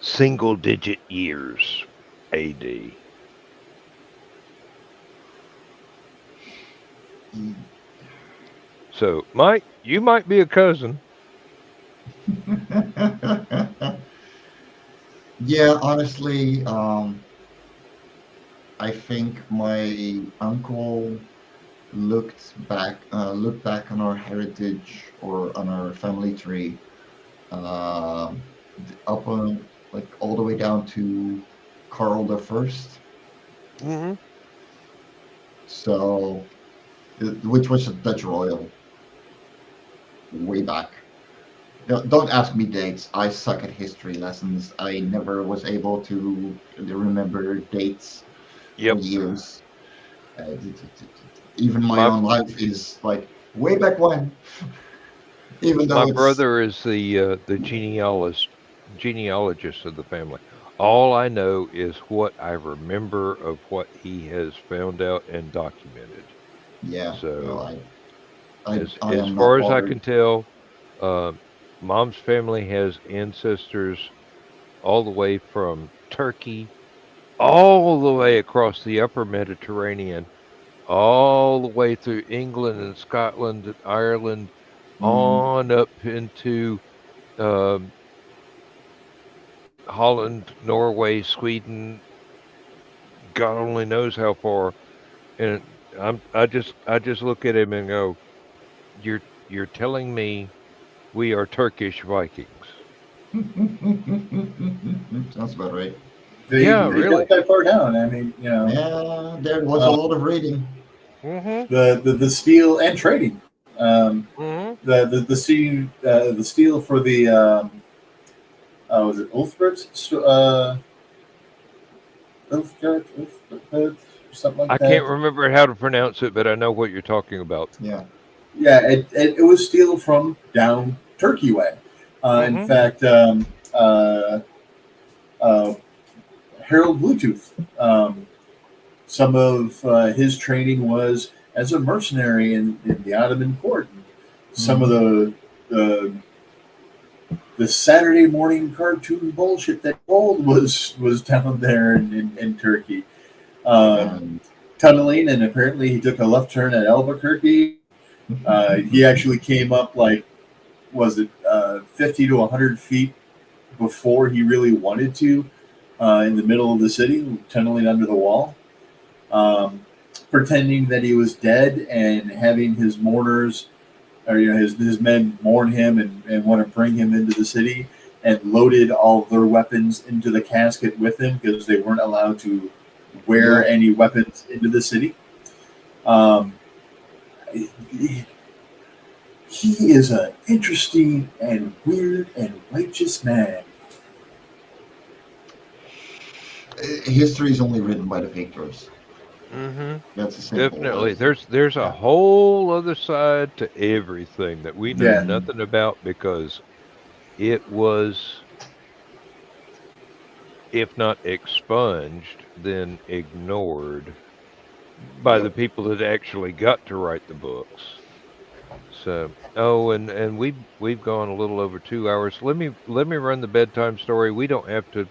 single-digit years AD. So, Mike, you might be a cousin. Yeah, honestly, I think my uncle looked back on our heritage or on our family tree, uh, up on like all the way down to Carl the First. Mm-hmm. So, which was a Dutch royal way back. Don't ask me dates. I suck at history lessons. I never was able to remember dates or Yep. years. Even my My own life is like way back when. Even my though it's brother is the genealogist of the family. All I know is what I remember of what he has found out and documented. yeah. Well, So, I as am not far as I bothered. can tell, uh, mom's family has ancestors all the way from Turkey, all the way across the upper Mediterranean, all the way through England and Scotland and Ireland, Mm, on up into um, Holland, Norway, Sweden, God only knows how far. And I just look at him and go, you're telling me we are Turkish Vikings? sounds about right. Yeah, They got really. that far down. I mean, Yeah, there was a lot of reading. Mm-hmm. the steel and trading. Mm-hmm. The steel for the was it Ulfbert? Ulfbert, or something like I that. can't remember how to pronounce it, but I know what you're talking about. Yeah. Yeah, it was steel from down Turkey way. In Mhm. fact, Harold Bluetooth, some of his training was as a mercenary in the Ottoman court. Some of the Saturday morning cartoon bullshit that old was down there in Turkey. Tunneling, and apparently he took a left turn at Albuquerque. He actually came up like, was it 50 to 100 feet before he really wanted to, in the middle of the city, tunneling under the wall, pretending that he was dead and having his mourners, or his men mourn him and want to bring him into the city, and loaded all of their weapons into the casket with him because they weren't allowed to wear any weapons into the city. He is an interesting and weird and righteous man. History is only written by the victors. Mhm. That's a simple. Definitely. There's a whole other side to everything that we know nothing about, because it was, if not expunged, then ignored by the people that actually got to write the books. So, and we've gone a little over 2 hours. Let me run the bedtime story. We don't have to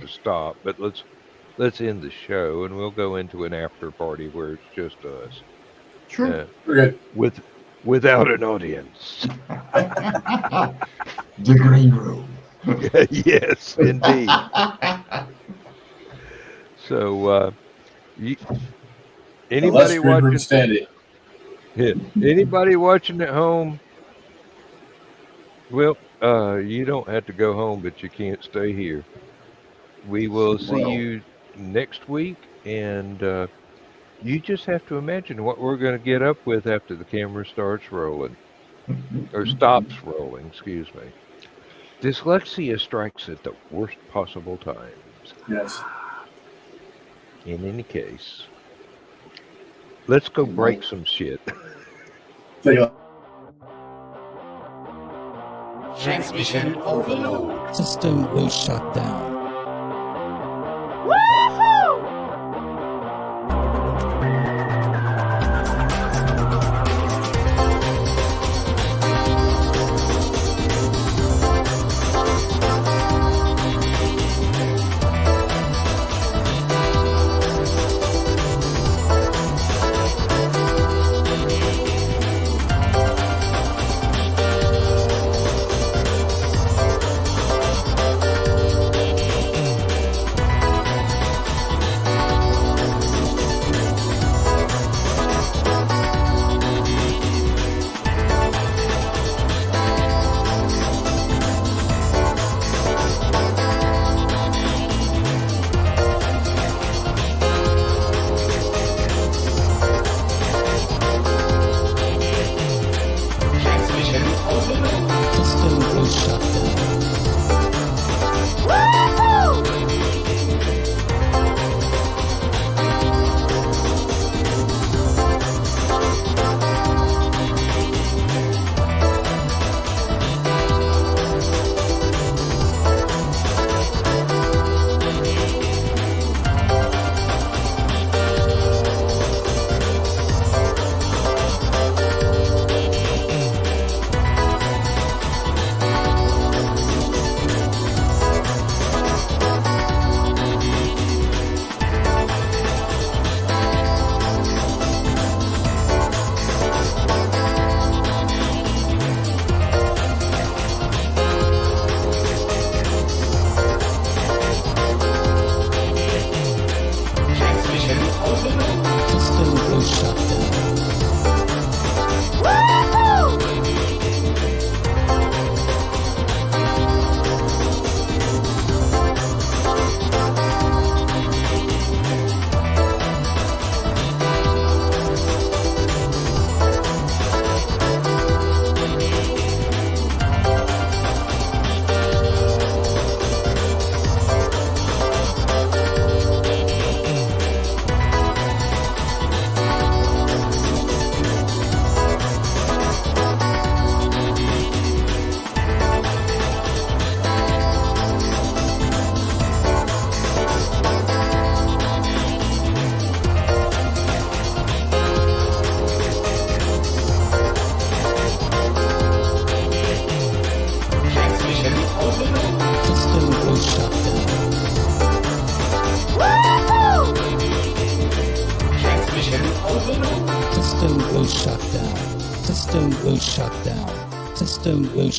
stop, but let's end the show, and we'll go into an after party where it's just us. Sure. Okay. Without an audience. The green room. Yes, indeed. So, anybody watching? Anybody watching at home? Well, you don't have to go home, but you can't stay here. We will see you next week, and you just have to imagine what we're going to get up with after the camera starts rolling, or stops rolling, excuse me. Dyslexia strikes at the worst possible times. Yes. In any case, let's go break some shit. Transmission overload. System will shut down. System will shut down. System will shut down. System will